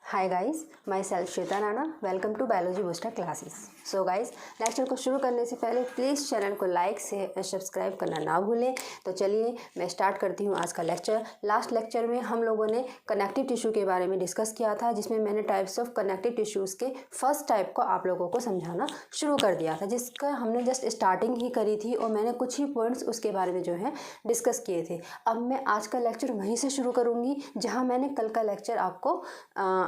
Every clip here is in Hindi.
Hi guys, myself Shweta Rana. Welcome to biology booster classes. So guys, lecture को शुरू करने से पहले प्लीज़ चैनल को लाइक से सब्सक्राइब करना ना भूलें। तो चलिए मैं स्टार्ट करती हूँ आज का लेक्चर। लास्ट लेक्चर में हम लोगों ने कनेक्टिव टिश्यू के बारे में डिस्कस किया था, जिसमें मैंने टाइप्स ऑफ कनेक्टिव टिश्यूज़ के फर्स्ट टाइप को आप लोगों को समझाना शुरू कर दिया था, जिसका हमने जस्ट स्टार्टिंग ही करी थी और मैंने कुछ ही पॉइंट्स उसके बारे में जो है डिस्कस किए थे। अब मैं आज का लेक्चर वहीं से शुरू करूँगी जहाँ मैंने कल का लेक्चर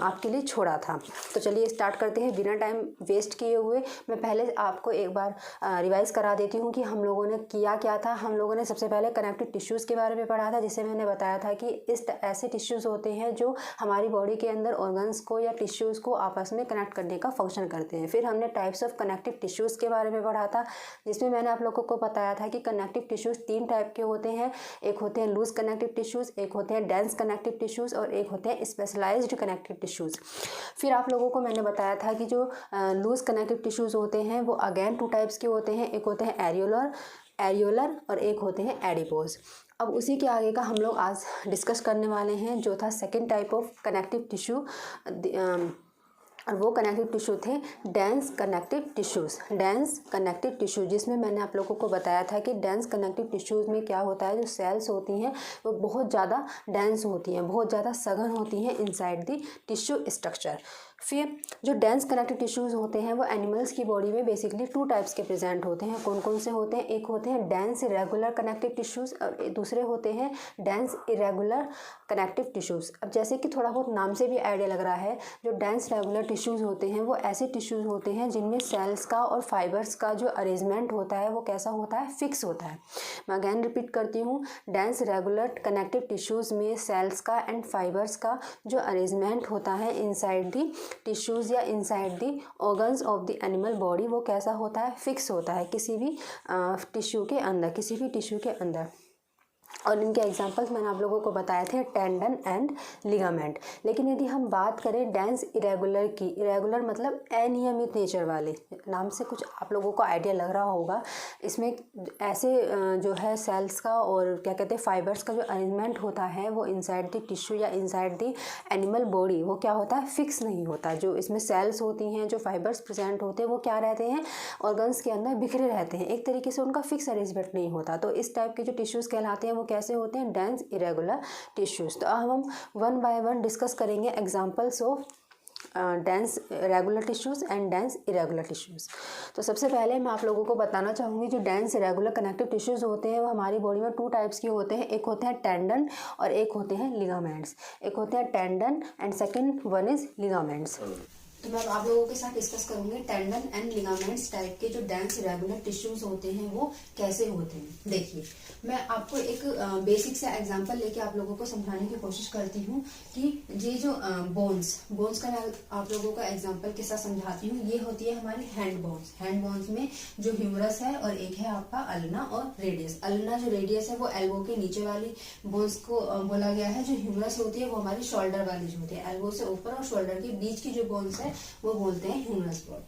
आपके लिए छोड़ा था। तो चलिए स्टार्ट करते हैं बिना टाइम वेस्ट किए हुए। मैं पहले आपको एक बार रिवाइज़ करा देती हूँ कि हम लोगों ने किया क्या था। हम लोगों ने सबसे पहले कनेक्टिव टिश्यूज़ के बारे में पढ़ा था, जिसे मैंने बताया था कि ऐसे टिश्यूज़ होते हैं जो हमारी बॉडी के अंदर ऑर्गन्स को या टिश्यूज़ को आपस में कनेक्ट करने का फंक्शन करते हैं। फिर हमने टाइप्स ऑफ कनेक्टिव टिश्यूज़ के बारे में पढ़ा था, जिसमें मैंने आप लोगों को बताया था कि कनेक्टिव टिश्यूज़ 3 टाइप के होते हैं। एक होते हैं लूज कनेक्टिव टिश्यूज़, एक होते हैं डेंस कनेक्टिव टिश्यूज़ और एक होते हैं स्पेशलाइज्ड कनेक्टिव टिश्यूज़। फिर आप लोगों को मैंने बताया था कि जो लूज कनेक्टिव टिश्यूज़ होते हैं वो अगेन 2 टाइप्स के होते हैं। एक होते हैं एरियोलर और एक होते हैं एडिपोज। अब उसी के आगे का हम लोग आज डिस्कस करने वाले हैं, जो था second type of connective tissue. और वो कनेक्टिव टिश्यू थे डेंस कनेक्टिव टिश्यू, जिसमें मैंने आप लोगों को बताया था कि डेंस कनेक्टिव टिश्यूज़ में क्या होता है, जो सेल्स होती हैं वो बहुत ज़्यादा डेंस होती हैं, बहुत ज़्यादा सघन होती हैं इनसाइड द टिश्यू स्ट्रक्चर। फिर जो डेंस कनेक्टिव टिश्यूज़ होते हैं वो एनिमल्स की बॉडी में बेसिकली 2 टाइप्स के प्रेजेंट होते हैं। कौन कौन से होते हैं? एक होते हैं डेंस इरेगुलर कनेक्टिव टिश्यूज़ और दूसरे होते हैं डेंस इरेगुलर कनेक्टिव टिश्यूज़। अब जैसे कि थोड़ा बहुत नाम से भी आइडिया लग रहा है, जो डेंस रेगुलर टिश्यूज़ होते हैं वो ऐसे टिश्यूज़ होते हैं जिनमें सेल्स का और फाइबर्स का जो अरेंजमेंट होता है वो कैसा होता है? फिक्स होता है। मैं अगैन रिपीट करती हूँ, डेंस रेगुलर कनेक्टिव टिश्यूज़ में सेल्स का एंड फाइबर्स का जो अरेंजमेंट होता है इनसाइड दी टिश्यूज़ या inside the organs of the animal body, वो कैसा होता है? फिक्स होता है किसी भी टिश्यू के अंदर। और इनके एग्जांपल्स मैंने आप लोगों को बताए थे, टेंडन एंड लिगामेंट। लेकिन यदि हम बात करें डेंस इरेगुलर की, इरेगुलर मतलब अनियमित नेचर वाले, नाम से कुछ आप लोगों को आइडिया लग रहा होगा। इसमें ऐसे जो है सेल्स का और क्या कहते हैं फाइबर्स का जो अरेंजमेंट होता है वो इनसाइड द टिश्यू या इनसाइड द एनिमल बॉडी वो क्या होता है? फिक्स नहीं होता। जो इसमें सेल्स होती हैं, जो फाइबर्स प्रेजेंट होते हैं वो क्या रहते हैं? ऑर्गन्स के अंदर बिखरे रहते हैं, एक तरीके से उनका फिक्स अरेंजमेंट नहीं होता। तो इस टाइप के जो टिश्यूज़ कहलाते हैं वो कैसे होते हैं? Dense irregular tissues. तो अब हम 1 बाय 1 डिस्कस करेंगे examples of dense regular tissues and dense irregular tissues. तो सबसे पहले मैं आप लोगों को बताना चाहूँगी, जो डेंस इरेगुलर कनेक्टिव टिश्यूज़ होते हैं वो हमारी बॉडी में 2 टाइप्स के होते हैं। एक होते हैं टेंडन और एक होते हैं लिगामेंट्स। एक होते हैं tendon and second one is ligaments. तो मैं आप लोगों के साथ डिस्कस करूंगी टेंडन एंड लिगामेंट्स टाइप के जो डेंस रेगुलर टिश्यूज होते हैं वो कैसे होते हैं। देखिए, मैं आपको एक बेसिक सा एग्जांपल लेके आप लोगों को समझाने की कोशिश करती हूँ कि ये जो बोन्स का मैं आप लोगों का एग्जांपल के साथ समझाती हूँ। ये होती है हमारी हैंड बोन्स में जो ह्यूमरस है और एक है आपका अल्ना और रेडियस। अल्ना जो रेडियस है वो एल्बो के नीचे वाली बोन्स को बोला गया है। जो ह्यूमरस होती है वो हमारी शोल्डर वाली जो होती है, एल्बो से ऊपर और शोल्डर के बीच की जो बोन्स है वो बोलते हैं ह्यूमरस बोन।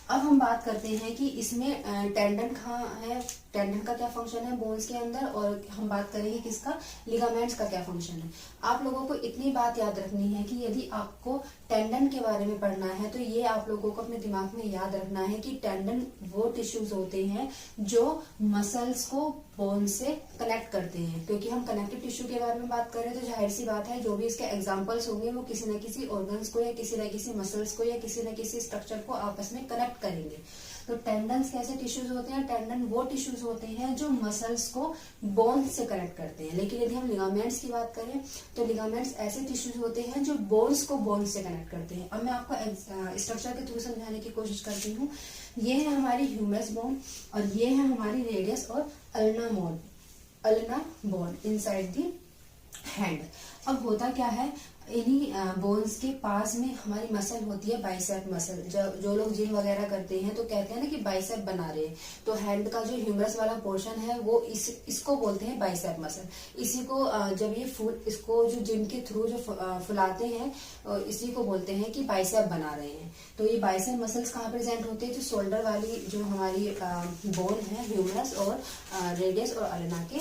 अब हम बात करते हैं कि इसमें टेंडन कहाँ है, टेंडन का क्या फंक्शन है बोन्स के अंदर, और हम बात करेंगे किसका, लिगामेंट्स का क्या फंक्शन है। आप लोगों को इतनी बात याद रखनी है कि यदि आपको टेंडन के बारे में पढ़ना है तो ये आप लोगों को अपने दिमाग में याद रखना है कि टेंडन वो टिश्यूज होते हैं जो मसल्स को बोन से कनेक्ट करते हैं। क्योंकि हम कनेक्टिव टिश्यू के बारे में बात कर रहे हैं तो जाहिर सी बात है जो भी इसके एग्जाम्पल्स होंगे वो किसी न किसी ऑर्गन्स को या किसी न किसी मसल्स को या किसी न किसी स्ट्रक्चर को आपस में कनेक्ट करेंगे। तो टेंडन्स कैसे टिश्यूज होते हैं? टेंडन वो टिश्यूज होते हैं जो मसल्स को बोन से कनेक्ट करते हैं। लेकिन यदि हम लिगामेंट्स की बात करें तो लिगामेंट्स ऐसे टिश्यूज होते हैं जो बोन्स को बोन से कनेक्ट करते हैं। अब मैं आपको स्ट्रक्चर के थ्रू समझाने की कोशिश करती हूँ। ये है हमारी ह्यूमरस बोन और ये है हमारी रेडियस और ulna bone inside the hand. अब होता क्या है, इन्हीं बोन्स के पास में हमारी मसल होती है बाइसेप मसल। जो लोग जिम वगैरह करते हैं तो कहते हैं ना कि बाइसेप बना रहे हैं, तो हैंड का जो ह्यूमरस वाला पोर्शन है वो इसको बोलते हैं बाइसेप मसल। इसी को जब ये इसको जो जिम के थ्रू जो फुलाते हैं इसी को बोलते हैं कि बाइसेप बना रहे हैं। तो ये बाइसेप मसल्स कहाँ प्रेजेंट होते हैं? जो शोल्डर वाली जो हमारी बोन है ह्यूमरस और रेडियस और अल्ना के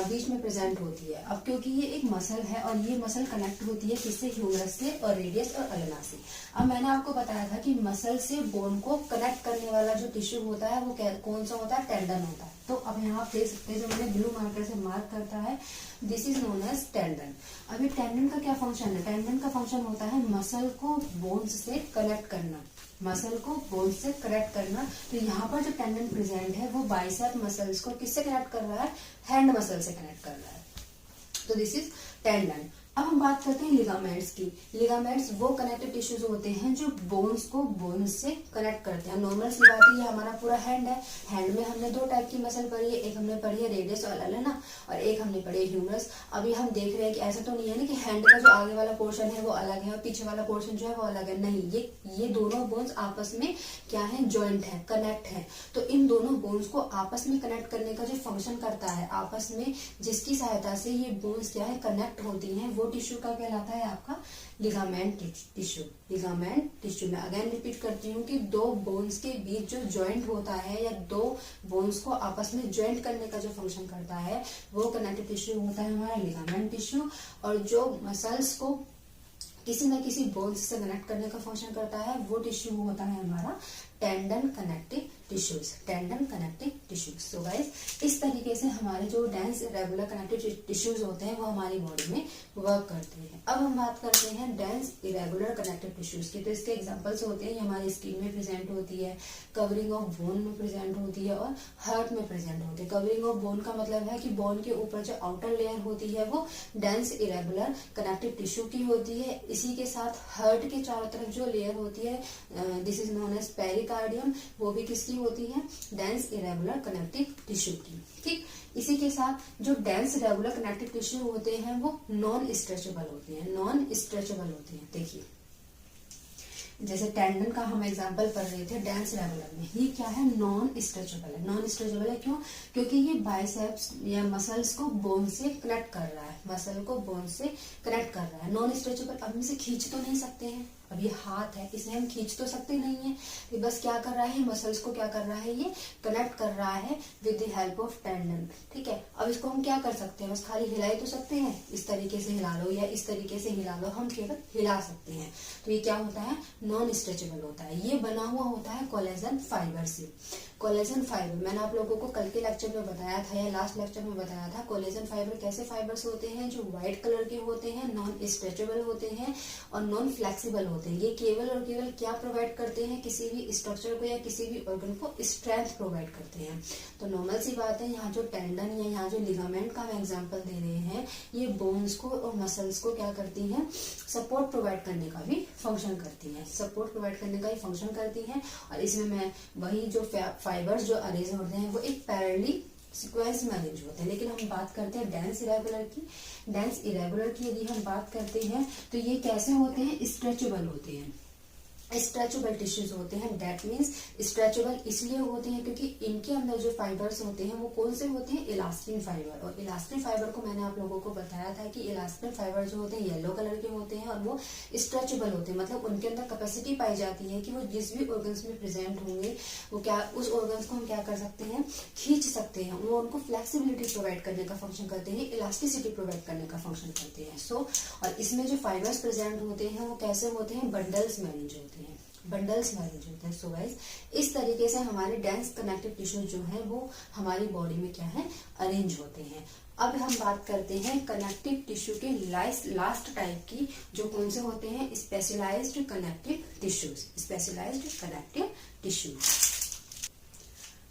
बीच में प्रेजेंट होती है। अब क्योंकि ये एक मसल है और ये मसल कनेक्ट होती है किससे, ह्यूमरस से और रेडियस और अल्ना से। अब मैंने आपको बताया था कि मसल से बोन को कनेक्ट करने वाला जो टिश्यू होता है वो कौन सा होता है, टेंडन होता है। तो अब यहाँ आप देख सकते हैं जो मैंने ब्लू मार्कर से मार्क करता है, this is known as tendon. अभी टेंडन का क्या फंक्शन है, टेंडन का फंक्शन होता है मसल को बोन्स से कनेक्ट करना, मसल को बोन से कनेक्ट करना। तो यहाँ पर जो टेंडन प्रेजेंट है वो बाइसेप मसल्स को किससे कनेक्ट कर रहा है, हैंड मसल से कनेक्ट कर रहा है। तो दिस इज टेंडन। अब हम बात करते हैं लिगामेंट्स की। लिगामेंट्स वो कनेक्टिव टिश्यूज होते हैं जो बोन्स को बोन्स से कनेक्ट करते हैं। नॉर्मल सी बात है, ये हमारा पूरा हैंड है, हैंड में हमने दो टाइप की मसल पढ़ी है, एक हमने पढ़ी है रेडियस और अल्ना और एक हमने पढ़ी है ह्यूमरस। अभी हम देख रहे हैं कि ऐसा तो नहीं है ना कि हैंड का जो आगे वाला पोर्शन है वो अलग है और पीछे वाला पोर्शन जो है वो अलग है, नहीं, ये दोनों बोन्स आपस में क्या है, ज्वाइंट है, कनेक्ट है। तो इन दोनों बोन्स को आपस में कनेक्ट करने का जो फंक्शन करता है, आपस में जिसकी सहायता से ये बोन्स क्या है, कनेक्ट होती हैं, वो टिश्यू का कहलाता है आपका लिगामेंट टिश्यू। लिगामेंट टिश्यू में अगेन रिपीट करती हूँ कि दो बोन्स के बीच जो ज्वाइंट होता है या दो बोन्स को आपस में ज्वाइंट करने का जो फंक्शन करता है वो कनेक्टिव टिश्यू होता है हमारा लिगामेंट टिश्यू। और जो मसल्स को किसी न किसी बोन्स से कनेक्ट करने का फंक्शन करता है वो टिश्यू होता है हमारा tendon connective tissues, tendon connective tissues. So guys, इस तरीके से हमारे जो डेंस इरेगुलर कनेक्टिव टिश्यूज होते हैं वो हमारी बॉडी में वर्क करते हैं। अब हम बात करते हैं डेंस इरेगुलर कनेक्टिव टिश्यूज की। तो इसके एग्जांपल्स होते हैं, ये हमारी स्किन में प्रेजेंट होती है, कवरिंग ऑफ बोन में प्रेजेंट होती है और हार्ट में प्रेजेंट होती है। कवरिंग ऑफ बोन का मतलब है कि बोन के ऊपर जो आउटर लेयर होती है वो डेंस इरेगुलर कनेक्टिव टिश्यू की होती है। इसी के साथ हार्ट के चारों तरफ जो लेयर होती है, this is known as pericardium, वो भी किसकी होती है, डेंस इरेगुलर कनेक्टिव टिश्यू की। ठीक, इसी के साथ जो डेंस रेगुलर कनेक्टिव टिश्यू होते हैं वो नॉन स्ट्रेचेबल होते हैं, नॉन स्ट्रेचेबल होते हैं। देखिए जैसे टेंडन का हम एग्जांपल पढ़ रहे थे डेंस रेगुलर में, ये क्या है, नॉन स्ट्रेचेबल है। नॉन स्ट्रेचेबल है क्यों, क्योंकि ये बाइसेप्स या मसल्स को बोन से कनेक्ट कर रहा है, मसल को बोन से कनेक्ट कर रहा है। नॉन स्ट्रेचेबल, अब हम इसे खींच तो नहीं सकते हैं, अब ये हाथ है इसे हम खींच तो सकते नहीं है, ये बस क्या कर रहा है, मसल्स को क्या कर रहा है, ये कनेक्ट कर रहा है with the help of tendon. ठीक है, अब इसको हम क्या कर सकते हैं, बस खाली हिला ही तो सकते हैं, इस तरीके से हिला लो या इस तरीके से हिला लो, हम केवल हिला सकते हैं। तो ये क्या होता है, नॉन स्ट्रेचेबल होता है। ये बना हुआ होता है कोलेजन फाइबर से। कोलेजन फाइबर मैंने आप लोगों को कल के लेक्चर में बताया था या लास्ट लेक्चर में बताया था, कोलेजन फाइबर कैसे फाइबर्स होते हैं, जो व्हाइट कलर के होते हैं, नॉन स्ट्रेचेबल होते हैं और नॉन फ्लेक्सिबल होते हैं। ये केवल और केवल क्या प्रोवाइड करते हैं, किसी भी स्ट्रक्चर को या किसी भी ऑर्गन को स्ट्रेंथ प्रोवाइड करते हैं। तो नॉर्मल सी बात है, यहाँ जो टेंडन या यहाँ जो लिगामेंट का हम एग्जाम्पल दे रहे हैं, ये बोन्स को और मसल्स को क्या करती हैं, सपोर्ट प्रोवाइड करने का भी फंक्शन करती है, सपोर्ट प्रोवाइड करने का ही फंक्शन करती है। और इसमें मैं वही जो फाइबर्स जो अरेंज होते हैं वो एक पैरेलली सीक्वेंस में अरेंज होते हैं। लेकिन हम बात करते हैं डेंस इरेगुलर की। डेंस इरेगुलर की यदि हम बात करते हैं तो ये कैसे होते हैं, स्ट्रेचेबल होते हैं, स्ट्रेचेबल टिश्यूज होते हैं। दैट मीन्स स्ट्रेचेबल इसलिए होते हैं क्योंकि इनके अंदर जो फाइबर्स होते हैं वो कौन से होते हैं, इलास्टिन फाइबर। और इलास्टिन फाइबर को मैंने आप लोगों को बताया था कि इलास्टिन फाइबर जो होते हैं येलो कलर के होते हैं और वो स्ट्रेचेबल होते हैं, मतलब उनके अंदर कैपेसिटी पाई जाती है कि वो जिस भी ऑर्गन्स में प्रेजेंट होंगे वो क्या, उस ऑर्गन्स को हम क्या कर सकते हैं, खींच सकते हैं। वो उनको फ्लेक्सिबिलिटी प्रोवाइड करने का फंक्शन करते हैं, इलास्टिसिटी प्रोवाइड करने का फंक्शन करते हैं। सो और इसमें जो फाइबर्स प्रेजेंट होते हैं वो कैसे होते हैं, बंडल्स में अरेंज होते हैं, बंडल्स में अरेंज होते हैं। सो गाइस, इस तरीके से हमारे डेंस कनेक्टिव टिश्यू जो है वो हमारी बॉडी में क्या है, अरेंज होते हैं। अब हम बात करते हैं कनेक्टिव टिश्यू के लास्ट टाइप की, जो कौन से होते हैं, specialized connective tissues, specialized connective tissues.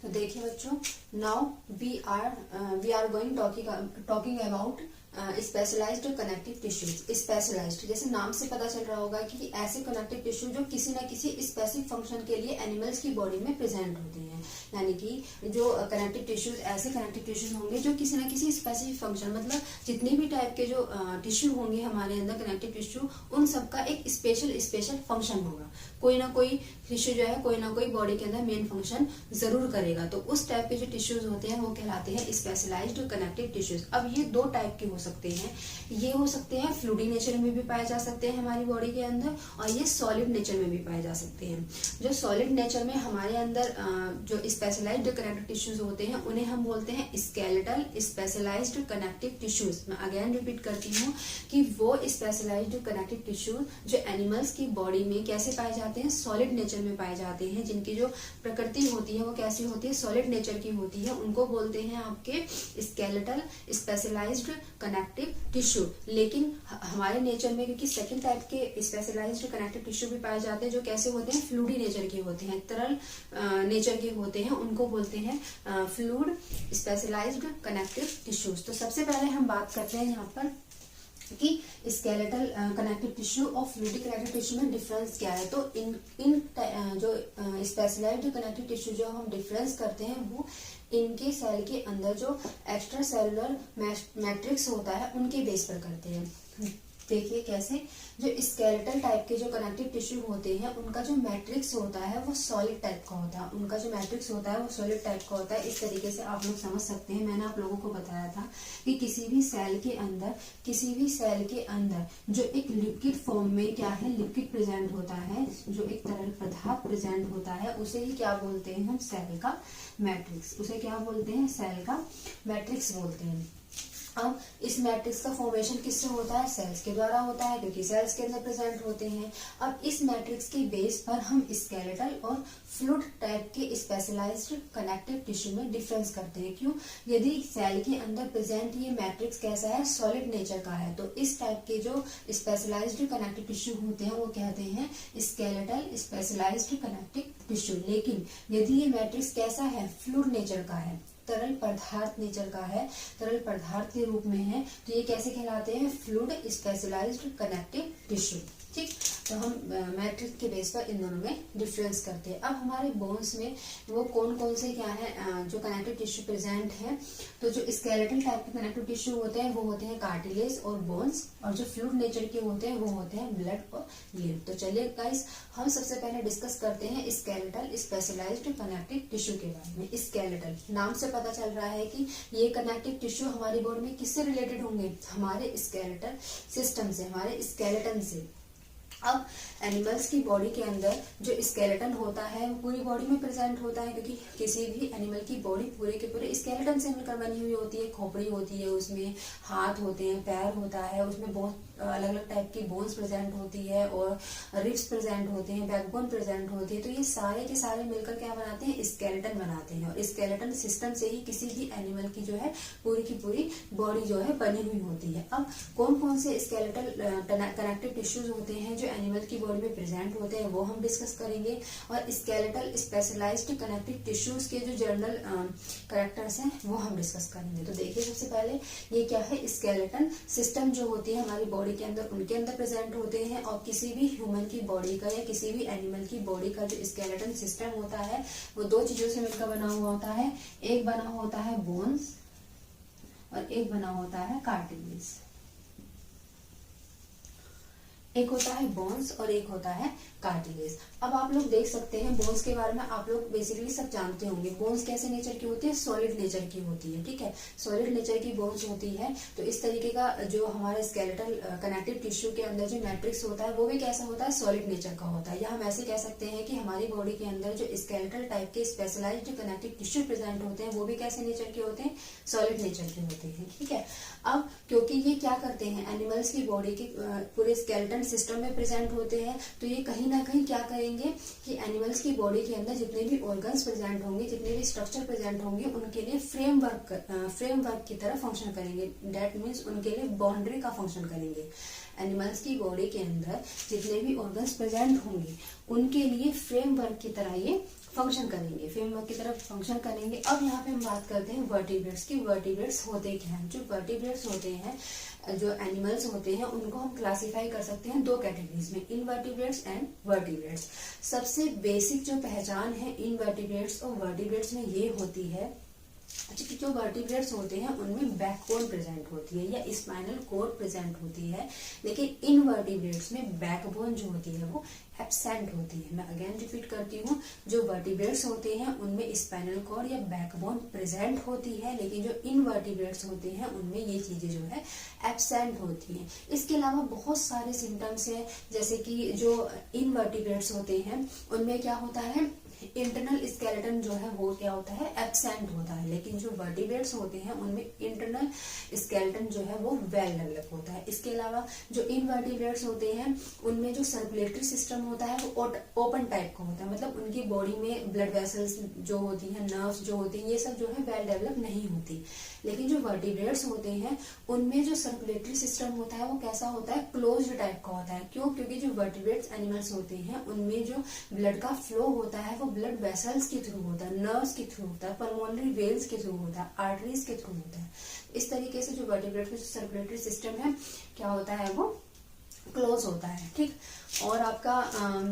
तो देखिए बच्चों, now we are going talking about specialized connective tissues. Specialized जैसे नाम से पता चल रहा होगा कि ऐसे कनेक्टिव टिश्यू जो किसी न किसी स्पेसिफिक फंक्शन के लिए एनिमल्स की बॉडी में प्रेजेंट होते हैं। यानी कि जो कनेक्टिव टिश्यूज, ऐसे कनेक्टिव टिश्यूज होंगे जो किसी न किसी स्पेसिफिक फंक्शन, मतलब जितने भी टाइप के जो टिश्यू होंगे हमारे अंदर कनेक्टिव टिश्यू, उन सबका एक स्पेशल फंक्शन होगा। कोई ना कोई टिश्यू जो है कोई ना कोई बॉडी के अंदर मेन फंक्शन जरूर करेगा। तो उस टाइप के जो टिश्यूज होते हैं वो कहलाते हैं स्पेशलाइज्ड कनेक्टिव टिश्यूज। अब ये दो टाइप के हो सकते हैं, ये हो सकते हैं फ्लूइडी नेचर में भी पाए जा सकते हैं हमारी बॉडी के अंदर, और ये सॉलिड नेचर में भी पाए जा सकते हैं। जो सॉलिड नेचर में हमारे अंदर जो स्पेशलाइज्ड कनेक्टिव टिश्यूज होते हैं उन्हें हम बोलते हैं स्केलेटल स्पेशलाइज्ड कनेक्टिव टिश्यूज। मैं अगेन रिपीट करती हूँ कि वो स्पेशलाइज्ड कनेक्टिव टिश्यूज जो एनिमल्स की बॉडी में कैसे पाए जाते हैं, सॉलिड नेचर में पाए जाते हैं, जिनकी जो प्रकृति होती है वो कैसी होती है, सॉलिड नेचर की होती है, उनको बोलते हैं आपके स्केलेटल स्पेशलाइज्ड कनेक्टिव टिश्यू। लेकिन हमारे नेचर में क्योंकि सेकंड टाइप के स्पेशलाइज्ड कनेक्टिव टिश्यू भी पाए जाते हैं जो कैसे होते हैं, फ्लूइडी नेचर के होते हैं, तरल नेचर के होते हैं, उनको बोलते हैं फ्लूइड स्पेशलाइज्ड कनेक्टिव टिश्यूज। तो सबसे पहले हम बात करते हैं यहाँ पर कि स्केलेटल कनेक्टिव टिश्यू और फ्लूइडिक कनेक्टिव टिश्यू में डिफरेंस क्या है। तो इन जो स्पेशलाइज्ड कनेक्टिव टिश्यू जो हम डिफरेंस करते हैं वो इनके सेल के अंदर जो एक्स्ट्रा सेलुलर मैट्रिक्स होता है उनके बेस पर करते हैं। देखिए कैसे, जो स्केलेटल टाइप के जो कनेक्टिव टिश्यू होते हैं उनका जो मैट्रिक्स होता है वो सॉलिड टाइप का होता है, उनका जो मैट्रिक्स होता है वो सॉलिड टाइप का होता है। इस तरीके से आप लोग समझ सकते हैं। मैंने आप लोगों को बताया था कि किसी भी सेल के अंदर जो एक लिक्विड फॉर्म में क्या है, लिक्विड प्रेजेंट होता है, जो एक तरल पदार्थ प्रेजेंट होता है, उसे ही क्या बोलते हैं हम, सेल का मैट्रिक्स। उसे क्या बोलते हैं, सेल का मैट्रिक्स बोलते हैं। अब इस मैट्रिक्स का फॉर्मेशन किससे होता है, सेल्स के द्वारा होता है, क्योंकि सेल्स के अंदर प्रेजेंट होते हैं। अब इस मैट्रिक्स के बेस पर हम स्केलेटल और फ्लूइड टाइप के स्पेशलाइज्ड कनेक्टिव टिश्यू में डिफरेंस करते हैं। क्यों, यदि सेल के अंदर प्रेजेंट ये मैट्रिक्स कैसा है, सॉलिड नेचर का है, तो इस टाइप के जो स्पेशलाइज्ड कनेक्टिव टिश्यू होते हैं वो कहते हैं स्केलेटल स्पेशलाइज्ड कनेक्टिव टिश्यू। लेकिन यदि ये मैट्रिक्स कैसा है, फ्लूइड नेचर का है, तरल पदार्थ नेचर का है, तरल पदार्थ के रूप में है, तो ये कैसे कहलाते हैं, फ्लूइड स्पेशलाइज्ड कनेक्टिव टिश्यू। ठीक, तो हम मैट्रिक्स के बेस पर इन दोनों में डिफरेंस करते हैं। अब हमारे बोन्स में वो कौन कौन से क्या है जो कनेक्टिव टिश्यू प्रेजेंट है। तो जो स्केलेटल टाइप के कनेक्टिव टिश्यू होते हैं वो होते हैं कार्टिलेज और बोन्स, और जो फ्लूइड नेचर के होते हैं वो होते हैं ब्लड और लिम्फ। तो चलिए गाइस, हम सबसे पहले डिस्कस करते हैं स्केलेटल स्पेशलाइज्ड कनेक्टिव टिश्यू के बारे में। स्केलेटल नाम से पता चल रहा है कि ये कनेक्टिव टिश्यू हमारी बॉडी में किससे रिलेटेड होंगे, हमारे स्केलेटल सिस्टम से, हमारे स्केलेटन से। अब एनिमल्स की बॉडी के अंदर जो स्केलेटन होता है वो पूरी बॉडी में प्रेजेंट होता है, क्योंकि किसी भी एनिमल की बॉडी पूरे के पूरे स्केलेटन से मिलकर बनी हुई होती है। खोपड़ी होती है, उसमें हाथ होते हैं, पैर होता है, उसमें बहुत अलग अलग टाइप की बोन्स प्रेजेंट होती है और रिब्स प्रेजेंट होते हैं, बैकबोन प्रेजेंट होती है। तो ये सारे के सारे मिलकर क्या बनाते हैं, स्केलेटन बनाते हैं। और स्केलेटन सिस्टम से ही किसी भी एनिमल की जो है पूरी की पूरी बॉडी जो है बनी हुई होती है। अब कौन कौन से स्केलेटल कनेक्टिव टिश्यूज होते हैं जो एनिमल की बॉडी में प्रेजेंट होते हैं वो हम डिस्कस करेंगे, और स्केलेटल स्पेशलाइज्ड कनेक्टिव टिश्यूज के जो जनरल कैरेक्टर्स हैं वो हम डिस्कस करेंगे। तो देखिए सबसे पहले ये क्या है, स्केलेटन सिस्टम जो होती है हमारी बॉडी के अंदर, उनके अंदर प्रेजेंट होते हैं। और किसी भी ह्यूमन की बॉडी का या किसी भी एनिमल की बॉडी का जो स्केलेटन सिस्टम होता है वो दो चीजों से मिलकर बना हुआ होता है। एक बना होता है बोन्स और एक बना होता है कार्टिलेज। एक होता है बोन्स और एक होता है कार्टिलेज। अब आप लोग देख सकते हैं बोन्स के बारे में आप लोग बेसिकली सब जानते होंगे। बोन्स कैसे नेचर की होती है, सॉलिड नेचर की होती है। ठीक है, सॉलिड नेचर की बोन्स होती है। तो इस तरीके का जो हमारे स्केलेटल कनेक्टिव टिश्यू के अंदर जो मैट्रिक्स होता है वो भी कैसा होता है, सॉलिड नेचर का होता है। या हम ऐसे कह सकते हैं कि हमारी बॉडी के अंदर जो स्केलेटल टाइप के स्पेशलाइज्ड कनेक्टिव टिश्यू प्रेजेंट होते हैं वो भी कैसे नेचर के होते हैं, सॉलिड नेचर के होते हैं। ठीक है, अब क्योंकि ये क्या करते हैं, एनिमल्स की बॉडी के पूरे स्केलेटन सिस्टम में प्रेजेंट होते हैं, तो ये कहीं ना कहीं क्या करेंगे कि एनिमल्स की बॉडी के अंदर जितने भी ऑर्गन्स प्रेजेंट होंगे, जितने भी स्ट्रक्चर प्रेजेंट होंगे, उनके लिए फ्रेमवर्क की तरह फंक्शन करेंगे। दैट मीन्स उनके लिए बाउंड्री का फंक्शन करेंगे। एनिमल्स की बॉडी के अंदर जितने भी ऑर्गन्स प्रेजेंट होंगे उनके लिए फ्रेमवर्क की तरह ये फंक्शन करेंगे, फ्रेमवर्क की तरफ फंक्शन करेंगे। अब यहाँ पे हम बात करते हैं वर्टिब्रेट्स की। वर्टिब्रेट्स होते क्या हैं, जो वर्टिब्रेट्स होते हैं, जो एनिमल्स होते हैं, उनको हम क्लासिफाई कर सकते हैं दो कैटेगरीज में, इनवर्टिब्रेट्स एंड वर्टिब्रेट्स। सबसे बेसिक जो पहचान है इनवर्टिब्रेट्स और वर्टिब्रेट्स में ये होती है कि जो वर्टिब्रेट्स होते हैं उनमें बैकबोन प्रेजेंट होती है या स्पाइनल कॉर्ड प्रेजेंट होती है, लेकिन इनवर्टिब्रेट्स में बैकबोन जो होती है वो एब्सेंट होती है। मैं अगेन रिपीट करती हूँ, जो वर्टिब्रेट्स होते हैं उनमें स्पाइनल कॉर्ड या बैकबोन प्रेजेंट होती है, लेकिन जो इनवर्टिब्रेट्स होते हैं उनमें ये चीजें जो है एब्सेंट होती हैं। इसके अलावा बहुत सारे सिम्टम्स हैं, जैसे कि जो इनवर्टिब्रेट्स होते हैं उनमें क्या होता है, इंटरनल स्केलेटन जो है वो क्या होता है, एब्सेंट होता है, लेकिन जो वर्टिब्रेट्स होते हैं उनमें इंटरनल स्केलेटन जो है वो वेल डेवलप होता है। इसके अलावा जो इनवर्टिब्रेट्स होते हैं उनमें जो सर्कुलेटरी सिस्टम होता है वो ओपन टाइप का होता है, मतलब उनकी बॉडी में ब्लड वेसल्स जो होती हैं, नर्व्स जो होती हैं, ये सब जो है वेल डेवलप नहीं होती। लेकिन जो वर्टिब्रेट्स होते हैं उनमें जो सर्कुलेटरी सिस्टम होता है वो कैसा होता है, क्लोज्ड टाइप का होता है। क्यों? क्योंकि जो वर्टिब्रेट्स एनिमल्स होते हैं उनमें जो ब्लड का फ्लो होता है वो ब्लड वेसल्स के थ्रू होता है, नर्व्स के थ्रू होता है, पल्मोनरी वेन्स के थ्रू होता है, आर्टरीज के थ्रू होता है। इस तरीके से जो वर्टिब्रेट्स का जो सर्कुलेटरी सिस्टम है क्या होता है, वो क्लोज होता है। ठीक। और आपका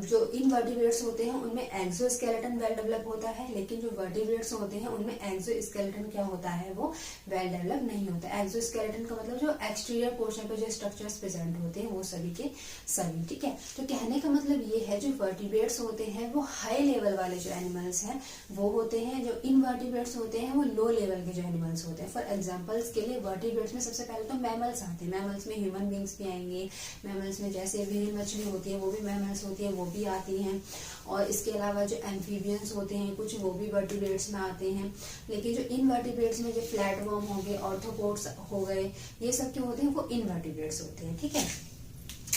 जो इनवर्टिब्रेट्स होते हैं उनमें एक्सोस्केलेटन वेल डेवलप होता है, लेकिन जो वर्टिब्रेट्स होते हैं उनमें एक्सोस्केलेटन क्या होता है, वो वेल डेवलप नहीं होता है। एक्सोस्केलेटन का मतलब जो एक्सटीरियर पोर्शन पे जो स्ट्रक्चर्स प्रेजेंट होते हैं वो सभी के सभी। ठीक है। तो कहने का मतलब ये है जो वर्टिब्रेट्स होते हैं वो हाई लेवल वाले जो एनिमल्स हैं वो होते हैं, जो इनवर्टिब्रेट्स होते हैं वो लो लेवल के जो एनिमल्स होते हैं। फॉर एग्जाम्पल्स के लिए वर्टिब्रेट्स में सबसे पहले तो मैमल्स आते हैं, मैमल्स में ह्यूमन बींग्स भी आएंगे, मैमल्स में जैसे व्हेल मछली होती है वो भी मैमल्स होती है, वो भी आती हैं। और इसके अलावा जो एम्फीबियंस होते हैं कुछ वो भी वर्टिब्रेट्स में आते हैं। लेकिन जो इनवर्टिब्रेट्स में जो फ्लैटवर्म हो गए, ऑर्थ्रोपोड्स हो गए, ये सब क्या होते हैं, वो इनवर्टिब्रेट्स होते हैं। ठीक है।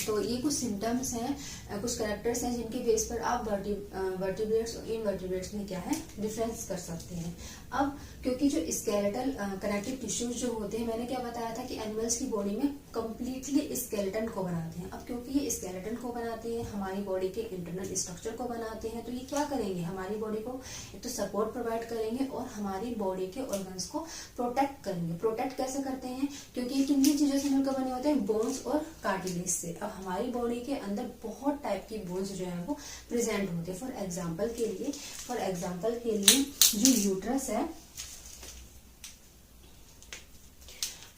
तो ये कुछ सिम्टम्स हैं, कुछ कैरेक्टर्स हैं जिनके बेस पर आप वर्टिब्रेट्स और इनवर्टिब्रेट्स में क्या है डिफरेंस कर सकते हैं। अब क्योंकि जो स्केलेटल कनेक्टिव टिश्यूज जो होते हैं, मैंने क्या बताया था कि एनिमल्स की बॉडी में कंप्लीटली स्केलेटन को बनाते हैं। अब क्योंकि ये स्केलेटन को बनाते हैं, हमारी बॉडी के इंटरनल स्ट्रक्चर को बनाते हैं, तो ये क्या करेंगे, हमारी बॉडी को एक तो सपोर्ट प्रोवाइड करेंगे और हमारी बॉडी के ऑर्गन्स को प्रोटेक्ट करेंगे। प्रोटेक्ट कैसे करते हैं, क्योंकि ये किन किन चीजों से मिलकर बने होते हैं, बोन्स और कार्टिलेज से। अब हमारी बॉडी के अंदर बहुत टाइप की बोन्स जो है वो प्रेजेंट होते हैं। फॉर एग्जाम्पल के लिए जो यूट्रस है,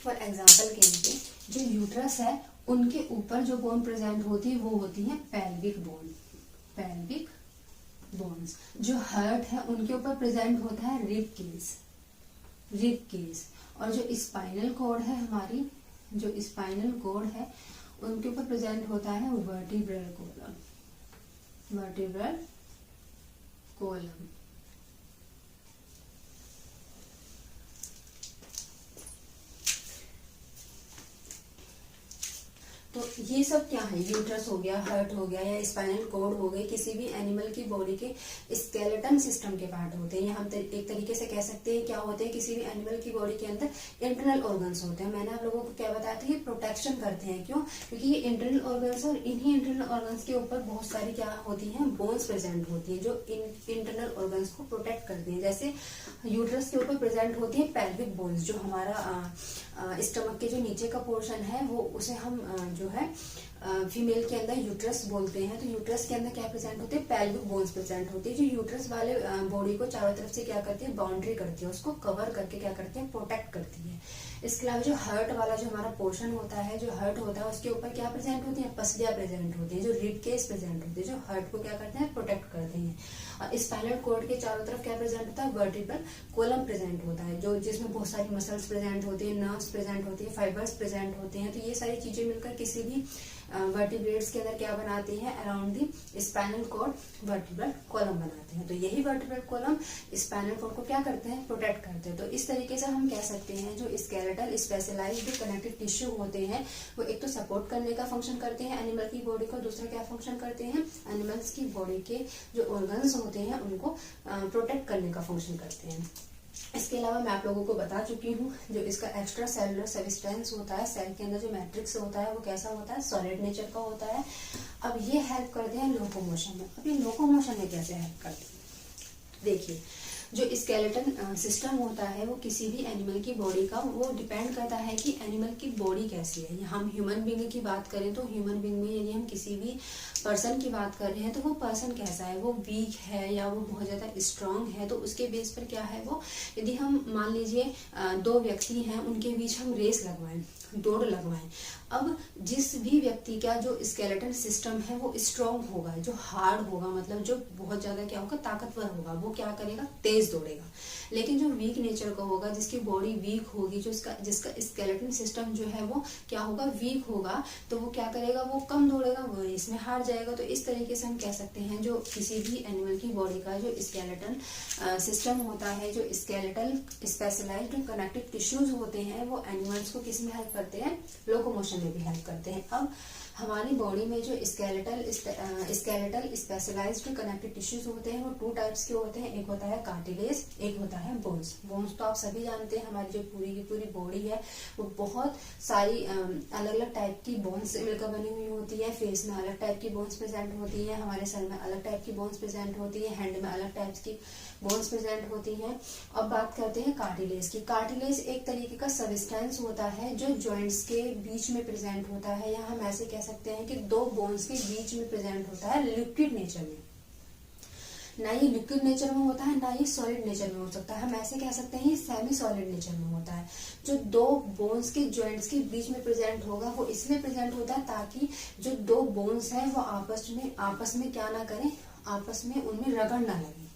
फॉर एग्जाम्पल के लिए जो यूट्रस है उनके ऊपर जो बोन प्रेजेंट होती है वो होती है पेल्विक बोन, पेल्विक बोन्स। जो हार्ट है उनके ऊपर प्रेजेंट होता है रिब केस, रिब केस। और जो स्पाइनल कॉर्ड है, हमारी जो स्पाइनल कॉर्ड है उनके ऊपर प्रेजेंट होता है वर्टिब्रल कॉलम, वर्टिब्रल कॉलम। तो ये सब क्या है, यूट्रस हो गया, हार्ट हो गया या स्पाइनल कॉर्ड हो गई, किसी भी एनिमल की बॉडी के स्केलेटन सिस्टम के पार्ट होते हैं। या हम एक तरीके से कह सकते हैं क्या होते हैं, किसी भी एनिमल की बॉडी के अंदर इंटरनल ऑर्गन्स होते हैं। मैंने आप लोगों को क्या बताया था, ये प्रोटेक्शन करते हैं। क्यों? क्योंकि ये इंटरनल ऑर्गन्स और इन्हीं इंटरनल ऑर्गन्स के ऊपर बहुत सारी क्या होती हैं, बोन्स प्रेजेंट होती है जो इंटरनल ऑर्गन्स को प्रोटेक्ट करती है। जैसे यूट्रस के ऊपर प्रेजेंट होती है पेल्विक बोन्स, जो हमारा स्टमक के जो नीचे का पोर्शन है वो उसे हम जो है फीमेल के अंदर यूट्रस बोलते हैं। तो यूट्रस के अंदर क्या प्रेजेंट होते हैं, पेल्विक बोन्स प्रेजेंट होती है, जो यूट्रस वाले बॉडी को चारों तरफ से क्या करती है, बाउंड्री करती है, उसको कवर करके क्या करती है, प्रोटेक्ट करती है। इसके अलावा जो हार्ट वाला जो हमारा पोर्शन होता है, जो हार्ट होता है उसके ऊपर क्या प्रेजेंट होती है, पसलियां प्रेजेंट होती है, जो रिब केस प्रेजेंट होती है, जो हार्ट को क्या करते हैं, प्रोटेक्ट करते हैं। और स्पाइनल कॉर्ड के चारों तरफ क्या प्रेजेंट होता है, वर्टिब्रल कॉलम प्रेजेंट होता है, जो जिसमें बहुत सारी मसल्स प्रेजेंट होती है, नर्व्स प्रेजेंट होती है, फाइबर्स प्रेजेंट होते हैं। तो ये सारी चीजें मिलकर किसी भी वर्टिब्रेट्स के अंदर क्या बनाती हैं, around the spinal cord vertebral column बनाते हैं। तो यही वर्टिब्रल कॉलम स्पाइनल कॉर्ड को क्या करते हैं, प्रोटेक्ट करते हैं। तो इस तरीके से हम कह सकते हैं जो स्केलेटल स्पेशलाइज्ड कनेक्टिव टिश्यू होते हैं वो एक तो सपोर्ट करने का फंक्शन करते हैं एनिमल की बॉडी को, दूसरा क्या फंक्शन करते हैं, एनिमल्स की बॉडी के जो ऑर्गन्स होते हैं उनको प्रोटेक्ट करने का फंक्शन करते हैं। इसके अलावा मैं आप लोगों को बता चुकी हूँ जो इसका एक्स्ट्रा सेलुलर सब्सटेंस होता है, सेल के अंदर जो मैट्रिक्स होता है वो कैसा होता है, सॉलिड नेचर का होता है। अब ये हेल्प करते हैं लोकोमोशन में। अब ये लोकोमोशन में कैसे हेल्प करते हैं, देखिए जो स्केलेटन सिस्टम होता है वो किसी भी एनिमल की बॉडी का वो डिपेंड करता है कि एनिमल की बॉडी कैसी है। हम ह्यूमन बीइंग की बात करें तो ह्यूमन बीइंग में यदि हम किसी भी पर्सन की बात कर रहे हैं तो वो पर्सन कैसा है, वो वीक है या वो बहुत ज़्यादा स्ट्रांग है, तो उसके बेस पर क्या है वो, यदि हम मान लीजिए दो व्यक्ति हैं उनके बीच हम रेस लगवाएं, दौड़ लगवाएं। अब जिस भी व्यक्ति का जो स्केलेटल सिस्टम है वो स्ट्रांग होगा, जो हार्ड होगा, मतलब जो बहुत ज्यादा क्या होगा, ताकतवर होगा, वो क्या करेगा, तेज दौड़ेगा। लेकिन जो वीक नेचर का होगा, जिसकी बॉडी वीक होगी, जो जिसका स्केलेटल सिस्टम जो है वो क्या होगा, वीक होगा, तो वो क्या करेगा, वो कम दौड़ेगा, वो इसमें हार जाएगा। तो इस तरीके से हम कह सकते हैं जो किसी भी एनिमल की बॉडी का जो स्केलेटल सिस्टम होता है, जो स्केलेटल स्पेशलाइज्ड कनेक्टिव टिश्यूज होते हैं, वो एनिमल्स को किस में हेल्प करते हैं, लोकोमोशन में भी हेल्प करते हैं। अब हमारी बॉडी में जो स्केलेटल स्पेशलाइज्ड कनेक्टिव टिश्यूज होते हैं वो 2 टाइप्स के होते हैं, एक होता है कार्टिलेज, एक होता है बोन्स। बोन्स तो आप सभी जानते हैं, हमारी जो पूरी की पूरी बॉडी है वो बहुत सारी अलग अलग टाइप की बोन्स से मिलकर बनी हुई होती है। फेस में अलग टाइप की बोन्स प्रेजेंट होती है, हमारे सर में अलग टाइप की बोन्स प्रेजेंट होती है, हैंड में अलग टाइप्स की बोन्स प्रेजेंट होती हैं। अब बात करते हैं कार्टिलेज की। कार्टिलेज एक तरीके का सबस्टेंस होता है जो जॉइंट्स के बीच में प्रेजेंट होता है, या हम ऐसे कह सकते हैं कि 2 बोन्स के बीच में प्रेजेंट होता है, लिक्विड नेचर में। ना ये लिक्विड नेचर में होता है, ना ये सॉलिड नेचर में हो सकता है। हम ऐसे कह सकते हैं ये सेमी सॉलिड नेचर में होता है। जो 2 बोन्स के जॉइंट्स के बीच में प्रेजेंट होगा वो इसलिए प्रेजेंट होता है ताकि जो 2 बोन्स हैं वो आपस में क्या ना करें, आपस में उनमें रगड़ ना लगे।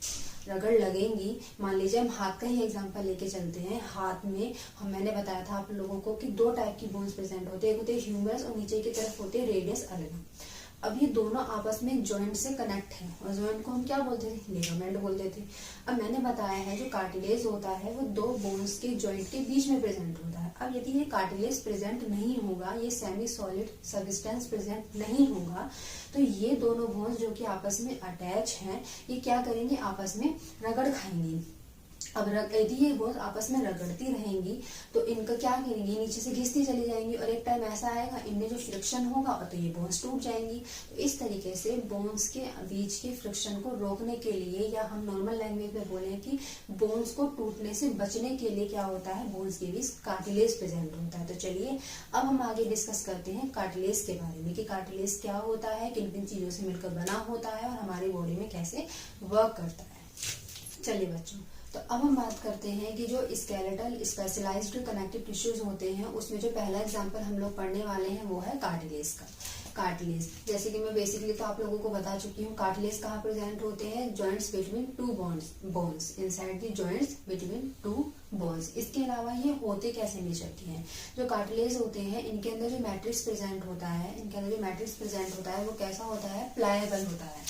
रगड़ लगेंगी, मान लीजिए हम हाथ का ही एग्जांपल लेके चलते हैं। हाथ में मैंने बताया था आप लोगों को कि 2 टाइप की बोन्स प्रेजेंट होते हैं, एक होते हैं ह्यूमरस और नीचे की तरफ होते हैं रेडियस अल्ना। अब ये दोनों आपस में जॉइंट से कनेक्ट हैं और जॉइंट को हम क्या बोलते थे, लिगामेंट बोलते थे। अब मैंने बताया है जो कार्टिलेज होता है वो 2 बोन्स के जॉइंट के बीच में प्रेजेंट होता है। अब यदि ये कार्टिलेज प्रेजेंट नहीं होगा, ये सेमी सॉलिड सब्सटेंस प्रेजेंट नहीं होगा, तो ये दोनों बोन्स जो कि आपस में अटैच हैं, ये क्या करेंगे, आपस में रगड़ खाएंगी। अब यदि ये बोन्स आपस में रगड़ती रहेंगी तो इनका क्या करेंगी, नीचे से घिसती चली जाएंगी और एक टाइम ऐसा आएगा इनमें जो फ्रिक्शन होगा और तो ये बोन्स टूट जाएंगी। तो इस तरीके से बोन्स के बीच के फ्रिक्शन को रोकने के लिए, या हम नॉर्मल लैंग्वेज में बोलें कि बोन्स को टूटने से बचने के लिए क्या होता है, बोन्स के बीच कार्टिलेज प्रेजेंट होता है। तो चलिए अब हम आगे डिस्कस करते हैं कार्टिलेज के बारे में कि कार्टिलेज क्या होता है, किन किन चीजों से मिलकर बना होता है और हमारी बॉडी में कैसे वर्क करता है। चलिए बच्चों, तो अब हम बात करते हैं कि जो स्केलेटल स्पेशलाइज्ड कनेक्टिव टिश्यूज होते हैं उसमें जो पहला एग्जांपल हम लोग पढ़ने वाले हैं वो है कार्टिलेज का। कार्टिलेज, जैसे कि मैं बेसिकली तो आप लोगों को बता चुकी हूँ, कार्टिलेज कहाँ प्रेजेंट होते हैं, joints between 2 bones, inside the joints between 2 bones. इसके अलावा ये होते कैसे नेचर के हैं, जो कार्टिलेज होते हैं इनके अंदर जो मैट्रिक्स प्रेजेंट होता है, वो कैसा होता है, प्लायबल होता है।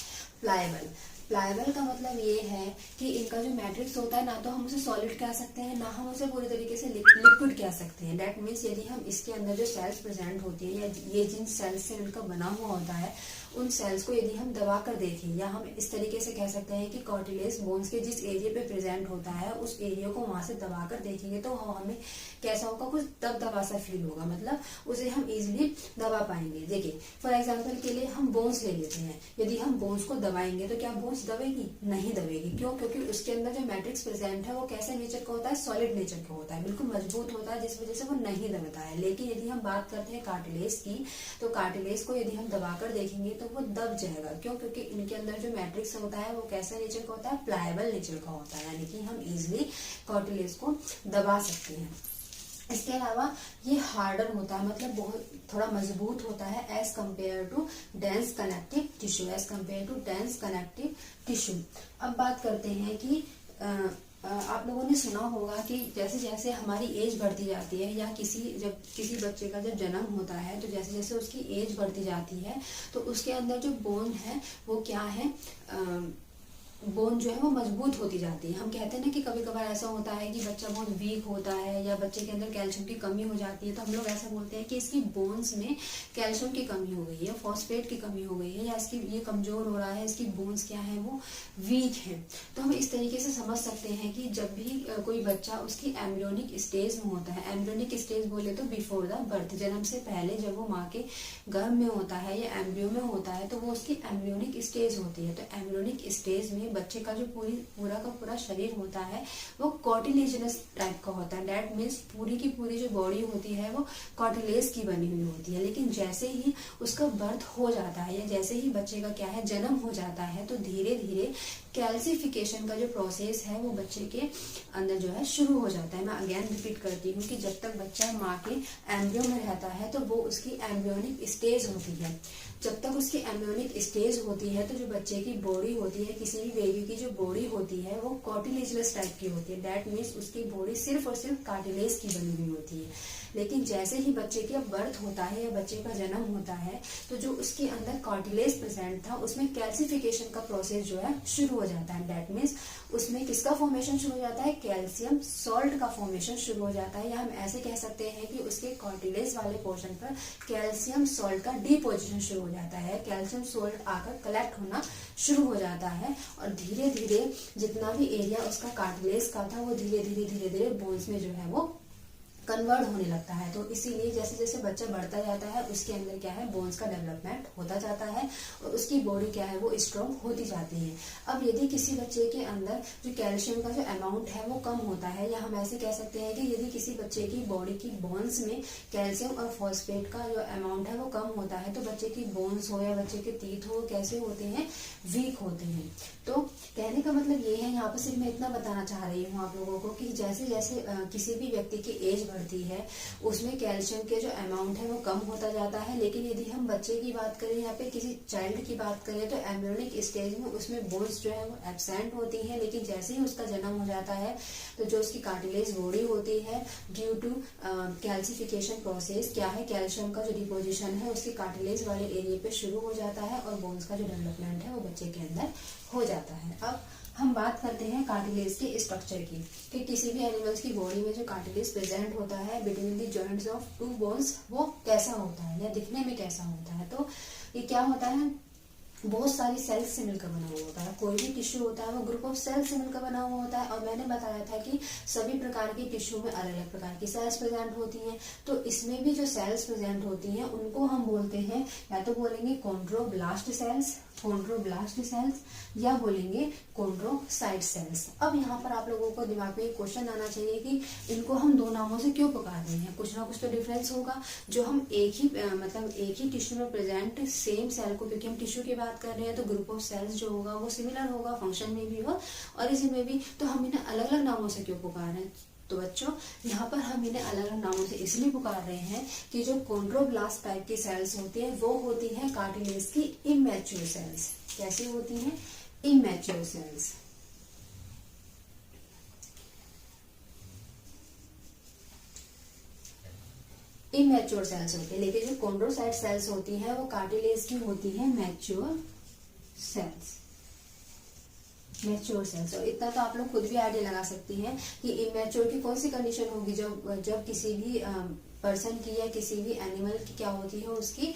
प्लायबल का मतलब ये है कि इनका जो मैट्रिक्स होता है ना तो हम उसे सॉलिड कह सकते हैं, ना हम उसे पूरी तरीके से लिक्विड कह सकते हैं। दैट मीन्स यदि हम इसके अंदर जो सेल्स प्रेजेंट होती है, या ये जिन सेल्स से इनका बना हुआ होता है, उन सेल्स को यदि हम दबा कर देखें, या हम इस तरीके से कह सकते हैं कि कार्टिलेज बोन्स के जिस एरिया पे प्रेजेंट होता है उस एरिया को वहां से दबा कर देखेंगे तो हमें कैसा होगा, कुछ दबदबा सा फील होगा, मतलब उसे हम इजिली दबा पाएंगे। देखिए फॉर एग्जाम्पल के लिए हम बोन्स ले लेते हैं, यदि हम बोन्स को दबाएंगे तो क्या बोन्स दबेगी, नहीं दबेगी। क्यों, क्योंकि उसके अंदर जो मैट्रिक्स प्रेजेंट है वो कैसे नेचर का होता है, सॉलिड नेचर का होता है, बिल्कुल मजबूत होता है, जिस वजह से वो नहीं दबता है। लेकिन यदि हम बात करते हैं कार्टिलेज की, तो कार्टिलेज को यदि हम दबाकर देखेंगे तो वो दब जाएगा। क्यों, क्योंकि इनके अंदर जो मैट्रिक्स होता है वो कैसा नेचर का होता है, प्लायबल नेचर का होता है, यानी कि हम इजिली कार्टिलेज को दबा सकते हैं। इसके अलावा ये हार्डर होता है, मतलब बहुत थोड़ा मजबूत होता है as compare to dense connective tissue. अब बात करते हैं कि आप लोगों ने सुना होगा कि जैसे जैसे हमारी एज बढ़ती जाती है, या जब किसी बच्चे का जब जन्म होता है तो जैसे जैसे उसकी एज बढ़ती जाती है तो उसके अंदर जो बोन है वो क्या है, बोन जो है वो मजबूत होती जाती है। हम कहते हैं ना कि कभी कभार ऐसा होता है कि बच्चा बहुत वीक होता है या बच्चे के अंदर कैल्शियम की कमी हो जाती है, तो हम लोग ऐसा बोलते हैं कि इसकी बोन्स में कैल्शियम की कमी हो गई है, फॉस्फेट की कमी हो गई है, या इसकी ये कमजोर हो रहा है, इसकी बोन्स क्या है, वो वीक है। तो हम इस तरीके से समझ सकते हैं कि जब भी कोई बच्चा उसकी एम्ब्रियोनिक स्टेज में होता है, एम्ब्रियोनिक स्टेज बोले तो बिफोर द बर्थ, जन्म से पहले जब वो माँ के गर्भ में होता है या एम्ब्रियो में होता है तो वो उसकी एम्ब्रियोनिक स्टेज होती है। तो एम्ब्रियोनिक स्टेज में बच्चे का जो पूरा का पूरा शरीर होता है वो कार्टिलेजिनस टाइप का होता है। दैट मीन्स पूरी की पूरी जो बॉडी होती है वो कार्टिलेज की बनी हुई होती है। लेकिन जैसे ही उसका बर्थ हो जाता है या जैसे ही बच्चे का क्या है जन्म हो जाता है तो धीरे धीरे कैल्सिफिकेशन का जो प्रोसेस है वो बच्चे के अंदर जो है शुरू हो जाता है। मैं अगेन रिपीट करती हूँ कि जब तक बच्चा माँ के एम्ब्रियो में रहता है तो वो उसकी एम्ब्रियोनिक स्टेज होती है। जब तक उसकी एम्ब्रियोनिक स्टेज होती है तो जो बच्चे की बॉडी होती है, किसी भी बेबी की जो बॉडी होती है वो कार्टिलेजलेस टाइप की होती है। दैट मीन्स उसकी बॉडी सिर्फ और सिर्फ कार्टिलेज की बनी हुई होती है। लेकिन जैसे ही बच्चे का बर्थ होता है या बच्चे का जन्म होता है तो जो उसके अंदर कार्टिलेज प्रेजेंट था उसमें कैल्सिफिकेशन का प्रोसेस जो है शुरू हो जाता है। दैट मीन्स उसमें किसका फॉर्मेशन शुरू हो जाता है, कैल्शियम सॉल्ट का फॉर्मेशन शुरू हो जाता है। या हम ऐसे कह सकते हैं कि उसके कार्टिलेज वाले पोर्शन पर कैल्शियम सॉल्ट का डिपोजिशन शुरू हो जाता है। कैल्शियम सॉल्ट आकर कलेक्ट होना शुरू हो जाता है और धीरे धीरे जितना भी एरिया उसका कार्टिलेज का था वो धीरे धीरे बोन्स में जो है वो कन्वर्ट होने लगता है। तो इसीलिए जैसे जैसे बच्चा बढ़ता जाता है उसके अंदर क्या है बोन्स का डेवलपमेंट होता जाता है और उसकी बॉडी क्या है वो स्ट्रॉन्ग होती जाती है। अब यदि किसी बच्चे के अंदर जो कैल्शियम का जो अमाउंट है वो कम होता है, या हम ऐसे कह सकते हैं कि यदि किसी बच्चे की बॉडी की बोन्स में कैल्शियम और फॉस्फेट का जो अमाउंट है वो कम होता है तो बच्चे की बोन्स हो या बच्चे के टीथ हो कैसे होते हैं, वीक होते हैं। तो कहने का मतलब ये है, यहाँ पर सिर्फ मैं इतना बताना चाह रही हूँ आप लोगों को कि जैसे जैसे किसी भी व्यक्ति की एज बढ़ती है उसमें कैल्शियम के जो अमाउंट है वो कम होता जाता है। लेकिन यदि हम बच्चे की बात करें, यहाँ पे किसी चाइल्ड की बात करें तो एम्ब्रियोनिक स्टेज में उसमें बोन्स जो है वो एब्सेंट होती हैं। लेकिन जैसे ही उसका जन्म हो जाता है तो जो उसकी कार्टिलेज बॉडी होती है ड्यू टू कैल्सिफिकेशन प्रोसेस क्या है, कैल्शियम का जो डिपोजिशन है उसके कार्टिलेज वाले एरिया पे शुरू हो जाता है और बोन्स का जो डेवलपमेंट है वो बच्चे के अंदर हो जाता है। अब हम बात करते हैं कार्टिलेज के स्ट्रक्चर की कि किसी भी एनिमल्स की बॉडी में जो कार्टिलेज प्रेजेंट होता है between the joints of two bones वो कैसा होता है या दिखने में कैसा होता है। तो ये क्या होता है, बहुत सारी सेल्स से मिलकर बना हुआ होता है। कोई भी टिश्यू होता है वो ग्रुप ऑफ सेल्स से मिलकर बना हुआ होता है। और मैंने बताया था कि सभी प्रकार के टिश्यू में अलग अलग प्रकार की सेल्स प्रेजेंट होती हैं। तो इसमें भी जो सेल्स प्रेजेंट होती हैं उनको हम बोलते हैं, या तो बोलेंगे कॉन्ड्रोब्लास्ट सेल्स, कॉन्ड्रोब्लास्ट सेल्स, या बोलेंगे कॉन्ड्रोसाइट सेल्स। अब यहाँ पर आप लोगों को दिमाग में एक क्वेश्चन आना चाहिए कि इनको हम दो नामों से क्यों पुकार रहे हैं। कुछ ना कुछ तो डिफरेंस होगा। जो हम एक ही टिश्यू में प्रेजेंट सेम सेल को, क्योंकि हम टिश्यू की बात कर रहे हैं तो ग्रुप ऑफ सेल्स जो होगा वो सिमिलर होगा, फंक्शन में भी हो और इसी में भी, तो हम इन्हें अलग अलग नामों से क्यों पुकार रहे हैं। तो बच्चों यहाँ पर हम इन्हें अलग अलग नामों से इसलिए पुकार रहे हैं कि जो कॉन्ड्रोब्लास्ट टाइप की सेल्स होती है वो होती है कार्टिलेज की इमैच्योर सेल्स। कैसी होती हैं, इमैच्योर सेल्स। इमैच्योर सेल्स होती है। लेकिन जो कॉन्ड्रोसाइट सेल्स होती है वो कार्टिलेज की होती है मैच्योर सेल्स, मैच्योर सेल्स। और इतना तो आप लोग खुद भी आइडिया लगा सकती हैं कि इमैच्योर की कौन सी कंडीशन होगी, जब किसी भी पर्सन की या किसी भी एनिमल की क्या होती है, उसकी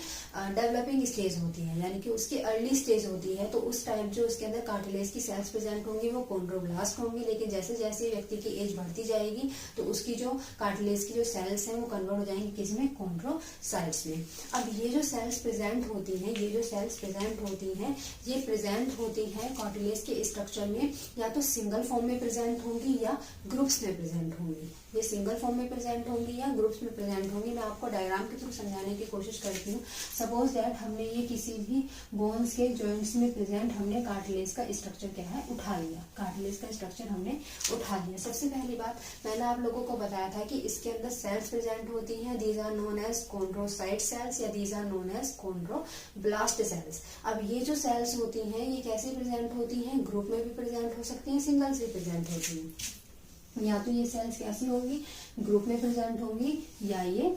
डेवलपिंग स्टेज होती है, यानी कि उसकी अर्ली स्टेज होती है। तो उस टाइम जो उसके अंदर कार्टिलेज की सेल्स प्रेजेंट होंगी वो कॉन्ड्रोब्लास्ट होंगी। लेकिन जैसे जैसे व्यक्ति की एज बढ़ती जाएगी तो उसकी जो कार्टिलेज की जो सेल्स हैं वो कन्वर्ट हो जाएंगी किसमें, कॉन्ड्रोसाइट्स में। अब ये जो सेल्स प्रेजेंट होती हैं, ये जो सेल्स प्रेजेंट होती हैं, ये प्रेजेंट होती है कार्टिलेज के स्ट्रक्चर में या तो सिंगल फॉर्म में प्रेजेंट होंगी या ग्रुप्स में प्रेजेंट होंगी। ये सिंगल फॉर्म में प्रेजेंट होंगी या ग्रुप्स में प्रेजेंट होंगी। मैं आपको डायग्राम के थ्रू समझाने की कोशिश करती हूँ। सपोज दैट हमने ये किसी भी बोन्स के जॉइंट्स में प्रेजेंट हमने कार्टिलेज का स्ट्रक्चर क्या है उठा लिया, कार्टिलेज का स्ट्रक्चर हमने उठा लिया। सबसे पहली बात मैंने आप लोगों को बताया था कि इसके अंदर सेल्स प्रेजेंट होती हैं, these are known as chondrocyte cells या these are known as chondroblast cells. अब ये जो सेल्स होती हैं ये कैसे प्रेजेंट होती हैं, ग्रुप में भी प्रेजेंट हो सकती हैं, सिंगल से प्रेजेंट होती हैं। या तो ये सेल्स कैसी होंगी, ग्रुप में प्रेजेंट होंगी या ये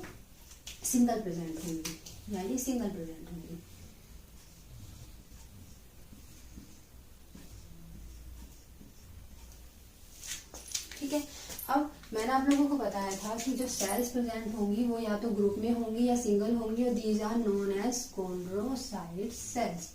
सिंगल प्रेजेंट होंगी, या ये सिंगल प्रेजेंट होंगी। ठीक है। अब मैंने आप लोगों को बताया था कि जो सेल्स प्रेजेंट होंगी वो या तो ग्रुप में होंगी या सिंगल होंगी और these are known as chondrocyte cells,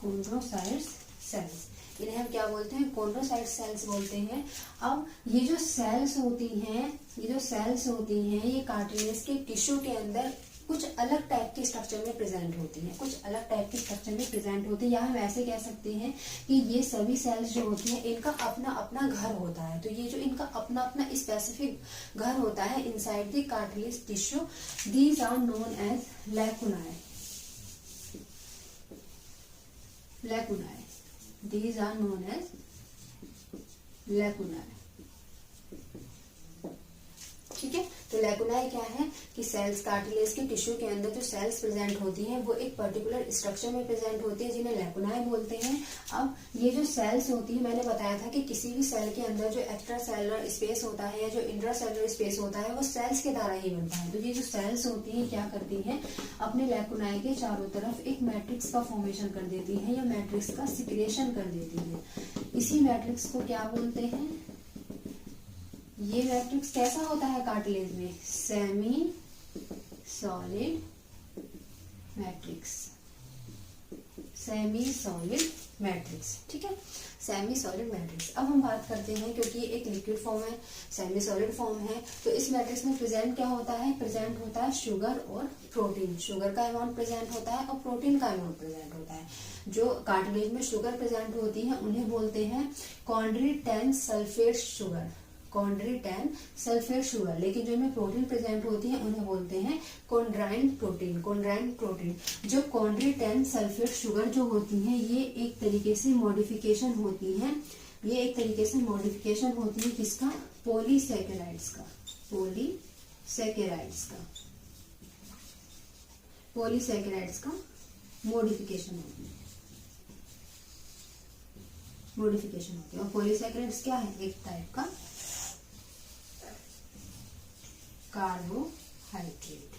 chondrocyte cells. इन्हें हम क्या बोलते हैं, कॉन्ड्रोसाइट सेल्स बोलते हैं। अब ये जो सेल्स होती हैं, ये जो सेल्स होती हैं ये कार्टिलेज के टिश्यू के अंदर कुछ अलग टाइप के स्ट्रक्चर में प्रेजेंट होती है, कुछ अलग टाइप के स्ट्रक्चर में प्रेजेंट होती है, या हम ऐसे कह सकते हैं कि ये सभी सेल्स जो होती हैं इनका अपना अपना घर होता है। तो ये जो इनका अपना अपना स्पेसिफिक घर होता है inside the cartilage tissue, these are known as lacunae. Lacunae, these are known as lacunae. ठीक है, तो लैकुनाए क्या है कि सेल्स, कार्टिलेज के टिश्यू के अंदर जो सेल्स प्रेजेंट होती हैं वो एक पर्टिकुलर स्ट्रक्चर में प्रेजेंट होती है जिन्हें लैकुनाए बोलते हैं। अब ये जो सेल्स होती है, मैंने बताया था कि किसी भी सेल के अंदर जो एक्स्ट्रा सेलुलर स्पेस होता है या जो इंट्रा सेलुलर स्पेस होता है वो सेल्स के द्वारा ही बनता है। तो ये जो सेल्स होती हैं क्या करती हैं, अपने लैकुनाए के चारों तरफ एक मैट्रिक्स का फॉर्मेशन कर देती है या मैट्रिक्स का सिक्रेशन कर देती है। इसी मैट्रिक्स को क्या बोलते हैं, ये मैट्रिक्स कैसा होता है कार्टिलेज में, semi solid matrix, semi solid matrix. ठीक है, सेमी सॉलिड मैट्रिक्स। अब हम बात करते हैं, क्योंकि ये एक लिक्विड फॉर्म है, सेमी सॉलिड फॉर्म है, तो इस मैट्रिक्स में प्रेजेंट क्या होता है, प्रेजेंट होता है शुगर और प्रोटीन। शुगर का अमाउंट प्रेजेंट होता है और प्रोटीन का अमाउंट प्रेजेंट होता है। जो कार्टिलेज में शुगर प्रेजेंट होती है उन्हें बोलते हैं कॉन्ड्रोइटेन सल्फेट शुगर, कॉन्ड्रोइटेन सल्फेट शुगर। लेकिन जो इनमें प्रोटीन प्रेजेंट होती है उन्हें बोलते हैं कॉन्ड्राइन प्रोटीन, कॉन्ड्राइन प्रोटीन। जो कॉन्ड्रोइटेन सल्फेट शुगर जो होती हैं ये एक तरीके से मॉडिफिकेशन होती है, ये एक तरीके से मॉडिफिकेशन होती है किसका, पॉलीसैकेराइड्स का, पॉलीसैकेराइड्स का, पॉलीसैकेराइड्स का मॉडिफिकेशन होती है, मॉडिफिकेशन होती है। और पॉलीसैकेराइड्स क्या है, एक टाइप का कार्बोहाइड्रेट,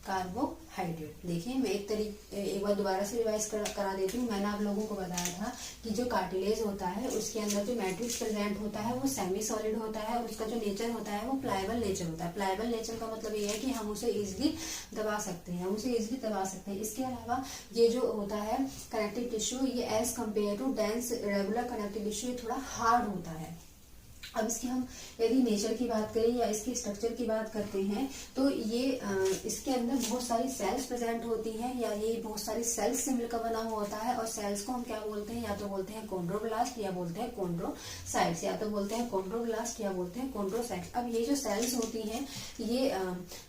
कार्बोहाइड्रेट। देखिए मैं एक बार दोबारा से रिवाइज करा देती हूँ। मैंने आप लोगों को बताया था कि जो कार्टिलेज होता है उसके अंदर जो मैट्रिक्स प्रेजेंट होता है वो सेमी सॉलिड होता है और उसका जो नेचर होता है वो प्लायबल नेचर होता है। प्लायबल नेचर का मतलब ये है कि हम उसे इजिली दबा सकते हैं, इसके अलावा ये जो होता है कनेक्टिव टिश्यू, ये as compare to dense regular connective tissue ये थोड़ा हार्ड होता है। अब इसकी हम यदि नेचर की बात करें या इसके स्ट्रक्चर की बात करते हैं तो ये इसके अंदर बहुत सारी सेल्स प्रेजेंट होती हैं या ये बहुत सारी सेल्स से मिलकर बना हुआ होता है। और सेल्स को हम क्या बोलते हैं, या तो बोलते हैं कॉन्ड्रोब्लास्ट या बोलते हैं कॉन्ड्रोसाइट्स, या तो बोलते हैं कॉन्ड्रोब्लास्ट या बोलते हैं कॉन्ड्रोसाइट्स। अब ये जो सेल्स होती हैं ये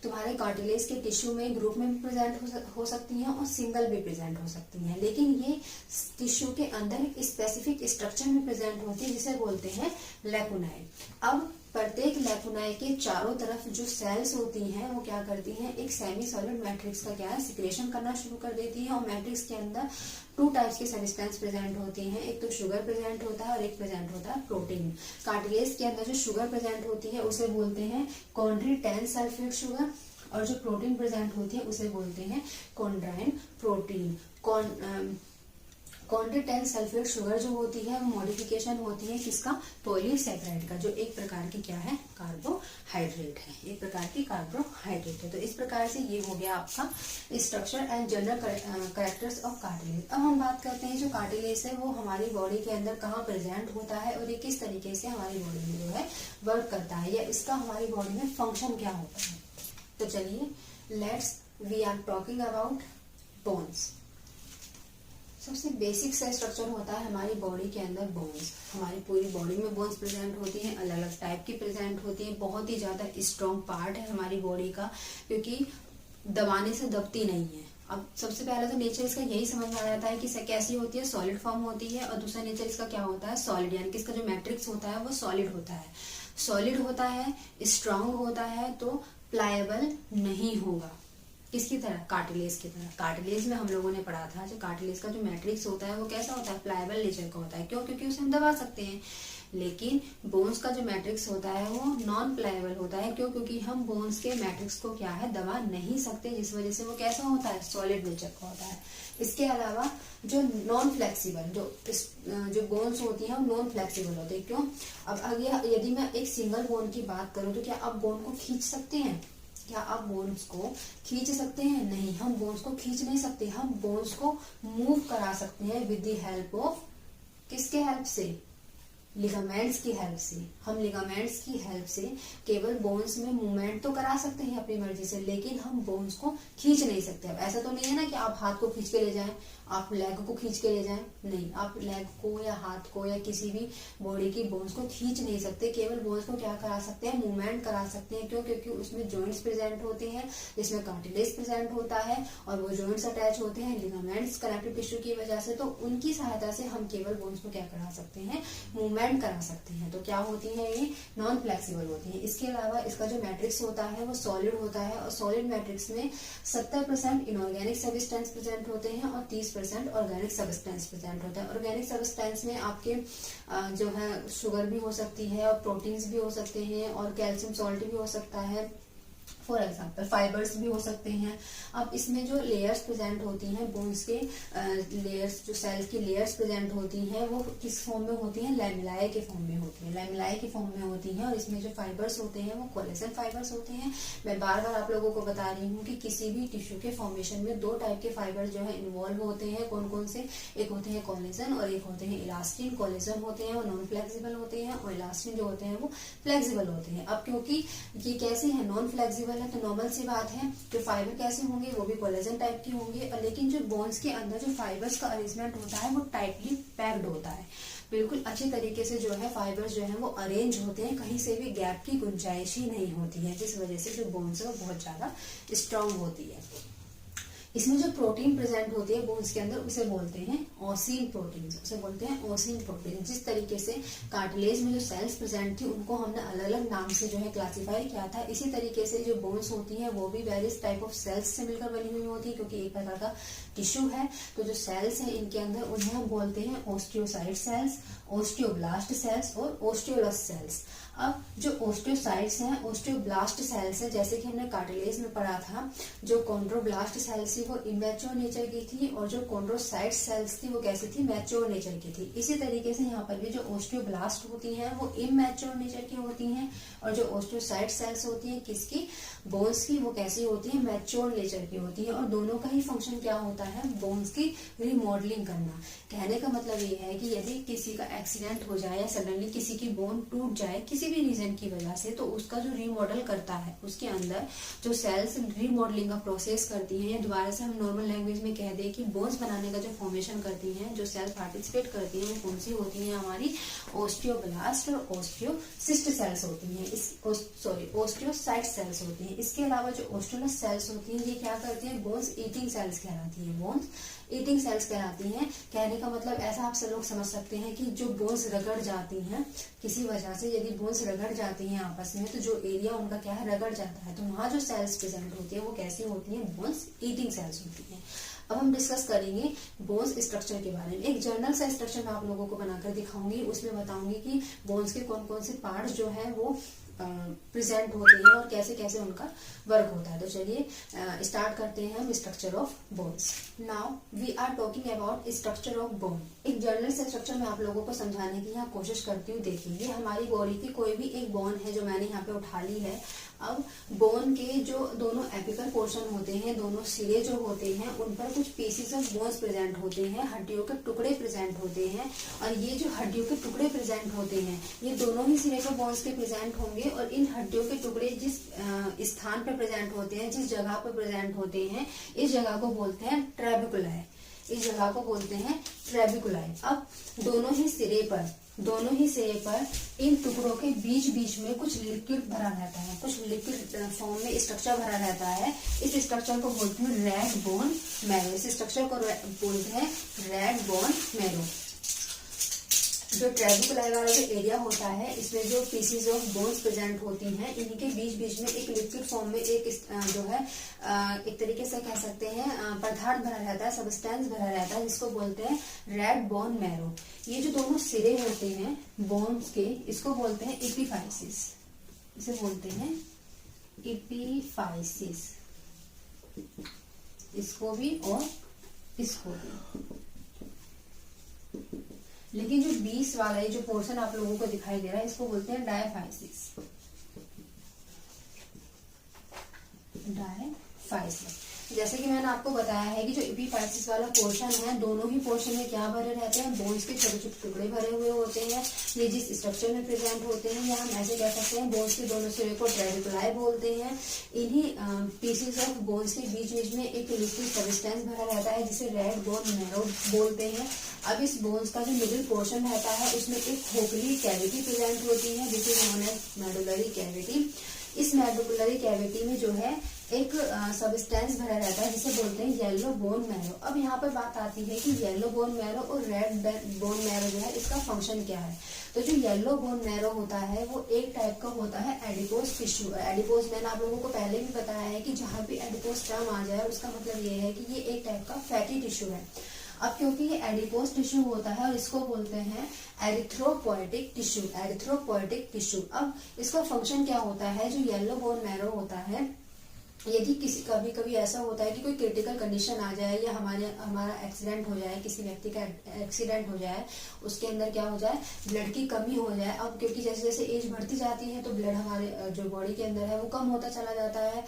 तुम्हारे कार्टिलेज के टिश्यू में ग्रुप में भी प्रेजेंट हो सकती हैं और सिंगल भी प्रेजेंट हो सकती हैं, लेकिन ये टिश्यू के अंदर एक स्पेसिफिक स्ट्रक्चर में प्रेजेंट होती है जिसे बोलते हैं लैकुनाए। अब प्रत्येक लैकुनाए के चारों तरफ जो सेल्स होती हैं वो क्या करती हैं, एक सेमी सॉलिड मैट्रिक्स का क्या है, सिक्रेशन करना शुरू कर देती है। और मैट्रिक्स के अंदर टू टाइप्स की सब्सटेंस प्रेजेंट होती हैं, एक तो शुगर प्रेजेंट होता है और एक प्रेजेंट होता है प्रोटीन। कार्टिलेज के अंदर जो शुगर प्रेजेंट होती है उसे बोलते हैं कॉन्ड्रोइटेन सल्फेट शुगर और जो प्रोटीन प्रेजेंट होती है उसे बोलते हैं कॉन्ड्राइन प्रोटीन। कॉन्ड्रोइटेन सल्फेट शुगर जो होती है वो मॉडिफिकेशन होती है किसका, पॉलीसैकेराइड का, जो एक प्रकार की क्या है, कार्बोहाइड्रेट है, एक प्रकार की कार्बोहाइड्रेट है। तो इस प्रकार से ये हो गया आपका structure and general characters of cartilage. अब हम बात करते हैं जो कार्टिलेज है वो हमारी बॉडी के अंदर कहाँ प्रेजेंट होता है और ये किस तरीके से हमारी बॉडी में जो है वर्क करता है या इसका हमारी बॉडी में फंक्शन क्या होता है। तो चलिए let's we are talking about bones. सबसे बेसिक सा स्ट्रक्चर होता है हमारी बॉडी के अंदर बोन्स। हमारी पूरी बॉडी में बोन्स प्रेजेंट होती हैं, अलग अलग टाइप की प्रेजेंट होती हैं। बहुत ही ज्यादा स्ट्रॉन्ग पार्ट है हमारी बॉडी का, क्योंकि दबाने से दबती नहीं है। अब सबसे पहले तो नेचर इसका यही समझ में आ जाता है कि कैसी होती है, सॉलिड फॉर्म होती है। और दूसरा नेचर इसका क्या होता है, सॉलिड, यानी कि इसका जो मैट्रिक्स होता है वो सॉलिड होता है। सॉलिड होता है, स्ट्रांग होता है, तो प्लायबल नहीं होगा। किसकी तरह, कार्टिलेज की तरह। कार्टिलेज में हम लोगों ने पढ़ा था जो कार्टिलेज का जो मैट्रिक्स होता है वो कैसा होता है, प्लायबल नेचर का होता है। क्यों, क्योंकि उसे हम दबा सकते हैं। लेकिन बोन्स का जो मैट्रिक्स होता है वो नॉन प्लायबल होता है। क्यों, क्योंकि हम बोन्स के मैट्रिक्स को क्या है, दबा नहीं सकते, जिस वजह से वो कैसा होता है, सॉलिड नेचर का होता है। इसके अलावा जो नॉन फ्लेक्सिबल जो बोन्स होती हैं वो नॉन फ्लेक्सिबल होते हैं। क्यों, अब अगर यदि मैं एक सिंगल बोन की बात करूं तो क्या आप बोन को खींच सकते हैं, क्या आप बोन्स को खींच सकते हैं, नहीं, हम बोन्स को खींच नहीं सकते। हम बोन्स को मूव करा सकते हैं विद द हेल्प ऑफ, किसके हेल्प से, लिगामेंट्स की हेल्प से, हम लिगामेंट्स की हेल्प से केवल बोन्स में मूवमेंट तो करा सकते हैं अपनी मर्जी से, लेकिन हम बोन्स को खींच नहीं सकते। अब ऐसा तो नहीं है ना कि आप हाथ को खींच के ले जाएं, आप लेग को खींच के ले जाएं, नहीं, आप लेग को या हाथ को या किसी भी बॉडी की बोन्स को खींच नहीं सकते। केवल बोन्स को क्या करा सकते हैं, मूवमेंट करा सकते हैं। क्यों? क्योंकि उसमें जॉइंट्स प्रेजेंट होते हैं, जिसमें कार्टिलेज प्रेजेंट होता है और वो जॉइंट्स अटैच होते हैं लिगामेंट्स कनेक्टिव टिश्यू की वजह से। तो उनकी सहायता से हम केवल बोन्स को क्या करा सकते हैं, मूवमेंट करा सकते हैं। तो क्या होती है, ये नॉन फ्लेक्सिबल होती है। इसके अलावा इसका जो मैट्रिक्स होता है वो सॉलिड होता है, और सॉलिड मैट्रिक्स में 70% इनऑर्गेनिक सब्सटेंस प्रेजेंट होते हैं और 30% ऑर्गेनिक सब्सटेंस प्रेजेंट होता है। ऑर्गेनिक सब्सटेंस में आपके जो है शुगर भी हो सकती है और प्रोटीन्स भी हो सकते हैं और कैल्शियम सॉल्ट भी हो सकता है, फॉर एग्जाम्पल फाइबर्स भी हो सकते हैं। अब इसमें जो लेयर्स प्रेजेंट होती हैं, बोन्स के लेयर्स, जो सेल्स की लेयर्स प्रेजेंट होती हैं, वो किस फॉर्म में होती हैं, लैमेलाए के फॉर्म में होती हैं, लैमेलाए के फॉर्म में होती हैं। और इसमें जो फाइबर्स होते हैं वो कोलेजन फाइबर्स होते हैं। मैं बार बार आप लोगों को बता रही हूँ कि किसी भी टिश्यू के फॉर्मेशन में 2 टाइप के फाइबर्स जो है इन्वॉल्व होते हैं। कौन कौन से? एक होते हैं कोलेजन और एक होते हैं इलास्टिन। कोलेजन होते हैं वो नॉन फ्लेक्सिबल होते हैं और इलास्टिन जो होते हैं वो फ्लेक्सिबल होते हैं। अब क्योंकि ये कैसे है, नॉन फ्लेक्सिबल है, तो नॉर्मल सी बात है जो फाइबर कैसे होंगे, वो भी कोलेजन टाइप के होंगे। और लेकिन जो बोन्स के अंदर जो फाइबर्स का अरेंजमेंट होता है वो टाइटली पैक्ड होता है, बिल्कुल अच्छी तरीके से जो है फाइबर्स जो है वो अरेंज होते हैं, कहीं से भी गैप की गुंजाइश ही नहीं होती है, जिस वजह से जो बोन्स है वो बहुत ज्यादा स्ट्रांग होती है। इसमें जो प्रोटीन प्रेजेंट होती है बोन्स के अंदर उसे बोलते हैं ओसिन प्रोटीन, उसे बोलते हैं ओसिन प्रोटीन। जिस तरीके से कार्टिलेज में जो सेल्स प्रेजेंट थी उनको हमने अलग अलग नाम से जो है क्लासिफाई किया था, इसी तरीके से जो बोन्स होती हैं वो भी वेरियस टाइप ऑफ सेल्स से मिलकर बनी हुई होती है, क्योंकि एक प्रकार का टिश्यू है। तो जो सेल्स हैं इनके अंदर उन्हें हम बोलते हैं ओस्टियोसाइट सेल्स, ओस्टियोब्लास्ट सेल्स और ओस्टियोलस सेल्स। अब जो ओस्टियोसाइट्स हैं, ओस्टियोब्लास्ट सेल्स हैं, जैसे कि हमने कार्टिलेज में पढ़ा था, जो कॉन्ड्रोब्लास्ट सेल्स थी वो इमेच्योर नेचर की थी और जो कॉन्ड्रोसाइट सेल्स थी वो कैसी थी, मैच्योर नेचर की थी। इसी तरीके से यहाँ पर भी जो ओस्टियोब्लास्ट होती हैं वो इमेच्योर नेचर की होती हैं और जो ओस्टियोसाइट सेल्स होती हैं किसकी, बोन्स की, वो कैसी होती है, मैच्योर नेचर की होती है। और दोनों का ही फंक्शन क्या होता है, बोन्स की रिमॉडलिंग करना। कहने का मतलब ये है कि यदि किसी का एक्सीडेंट हो जाए या सडनली किसी की बोन टूट जाए किसी भी रीजन की वजह से, तो उसका जो रीमॉडल करता है, उसके अंदर जो सेल्स रीमॉडलिंग का प्रोसेस करती हैं, या दोबारा से हम नॉर्मल लैंग्वेज में कह दें कि बोन्स बनाने का जो फॉर्मेशन करती हैं, जो सेल्स पार्टिसिपेट करती हैं, वो कौन सी होती हैं, हमारी ओस्टियोब्लास्ट और ओस्टियोसिस्ट सेल्स होती हैं, ओस्टियोसाइट सेल्स होती हैं। इसके अलावा जो ओस्टियोलस सेल्स होती हैं ये क्या करती हैं, बोन्स ईटिंग सेल्स कहलाती है, बोन्स ईटिंग सेल्स कहलाती हैं। कहने का मतलब ऐसा आप सब लोग समझ सकते हैं कि जो बोन्स रगड़ जाती हैं किसी वजह से, यदि बोन्स रगड़ जाती हैं आपस में, तो जो एरिया उनका क्या है, रगड़ जाता है, तो वहां जो सेल्स प्रेजेंट होती है वो कैसी होती हैं, बोन्स ईटिंग सेल्स होती हैं। अब हम डिस्कस करेंगे बोन्स स्ट्रक्चर के बारे में। एक जर्नल सा स्ट्रक्चर मैं आप लोगों को बनाकर दिखाऊंगी, उसमें बताऊंगी कि बोन्स के कौन कौन से पार्ट्स जो है वो प्रेजेंट होते हैं और कैसे कैसे उनका वर्क होता है। तो चलिए स्टार्ट करते हैं हम structure of bones. Now we are talking about structure of bone. एक जर्नल से स्ट्रक्चर मैं आप लोगों को समझाने की यहाँ कोशिश करती हूँ। देखिए ये हमारी बॉडी की कोई भी एक बोन है जो मैंने यहाँ पे उठा ली है। अब बोन के जो दोनों एपिकल पोर्शन होते हैं, दोनों सिरे जो होते हैं, उन पर कुछ पीसेस ऑफ बोन्स प्रेजेंट होते हैं, हड्डियों के टुकड़े प्रेजेंट होते हैं। और ये जो हड्डियों के टुकड़े प्रेजेंट होते हैं ये दोनों ही सिरे पर बोन्स के प्रेजेंट होंगे। और इन हड्डियों के टुकड़े जिस स्थान पर प्रेजेंट होते हैं, जिस जगह पर प्रेजेंट होते हैं, इस जगह को बोलते हैं ट्रेबिकुलाई। इस जगह को बोलते हैं ट्रेबिकुलाई। अब दोनों ही सिरे पर इन टुकड़ों के बीच बीच में कुछ लिक्विड भरा रहता है, कुछ लिक्विड फॉर्म में स्ट्रक्चर भरा रहता है। इस स्ट्रक्चर को बोलते हैं रेड बोन मैरो। इस स्ट्रक्चर को बोलते हैं रेड बोन मैरो। जो ट्रेबिकुलाई वाला जो एरिया होता है, इसमें जो पीसीज ऑफ बोन्स प्रेजेंट होती हैं, इनके बीच बीच में एक लिक्विड फॉर्म में एक जो है एक तरीके से कह सकते हैं पदार्थ भरा रहता है, सब्सटेंस भरा रहता है, जिसको बोलते हैं रेड बोन मैरो। ये जो दोनों सिरे होते हैं बोन्स के, इसको बोलते हैं एपिफाइसिस। इसे बोलते हैं एपिफाइसिस, इसको भी और इसको भी। लेकिन जो 20 वाला ये जो पोर्शन आप लोगों को दिखाई दे रहा है, इसको बोलते हैं डायफाइसिस। डायफाइसिस जैसे कि मैंने आपको बताया है कि जो एपिफाइसिस वाला पोर्शन है, दोनों ही पोर्शन में क्या भरे रहते हैं, बोन्स के छोटे छोटे टुकड़े भरे हुए होते हैं। ये जिस स्ट्रक्चर में प्रेजेंट होते हैं, या हम ऐसे कह सकते हैं बोन्स के दोनों सिरे को ट्रेबिकुलाई बोलते हैं। इन्हीं पीसेस ऑफ बोन्स के बीच बीच में एक लिक्विड सब्सटेंस भरा रहता है जिसे रेड बोन मैरो बोलते हैं। अब इस बोन्स का जो मिडिल पोर्शन रहता है उसमें एक खोखली कैविटी प्रेजेंट होती है जिसे नोन एज मेडुलरी कैविटी। इस मेडुलरी कैविटी में जो है एक सब्सटेंस भरा रहता है जिसे बोलते हैं येलो बोन मैरो। अब यहाँ पर बात आती है कि येलो बोन मैरो और रेड बोन मैरो जो है इसका फंक्शन क्या है। तो जो येलो बोन मैरो होता है वो एक टाइप का होता है एडिपोज टिश्यू। एडिपोज मैंने आप लोगों को पहले भी बताया है कि जहाँ भी एडिपोज टर्म आ जाए उसका मतलब ये है कि ये एक टाइप का फैटी टिश्यू है। अब क्योंकि ये एडिपोज टिश्यू होता है और इसको बोलते हैं एरिथ्रोपोएटिक टिश्यू, एरिथ्रोपोएटिक टिश्यू। अब इसका फंक्शन क्या होता है, जो येलो बोन मैरो होता है, यदि किसी कभी कभी ऐसा होता है कि कोई क्रिटिकल कंडीशन आ जाए या हमारा एक्सीडेंट हो जाए, किसी व्यक्ति का एक्सीडेंट हो जाए, उसके अंदर क्या हो जाए, ब्लड की कमी हो जाए। अब क्योंकि जैसे जैसे एज बढ़ती जाती है तो ब्लड हमारे जो बॉडी के अंदर है वो कम होता चला जाता है।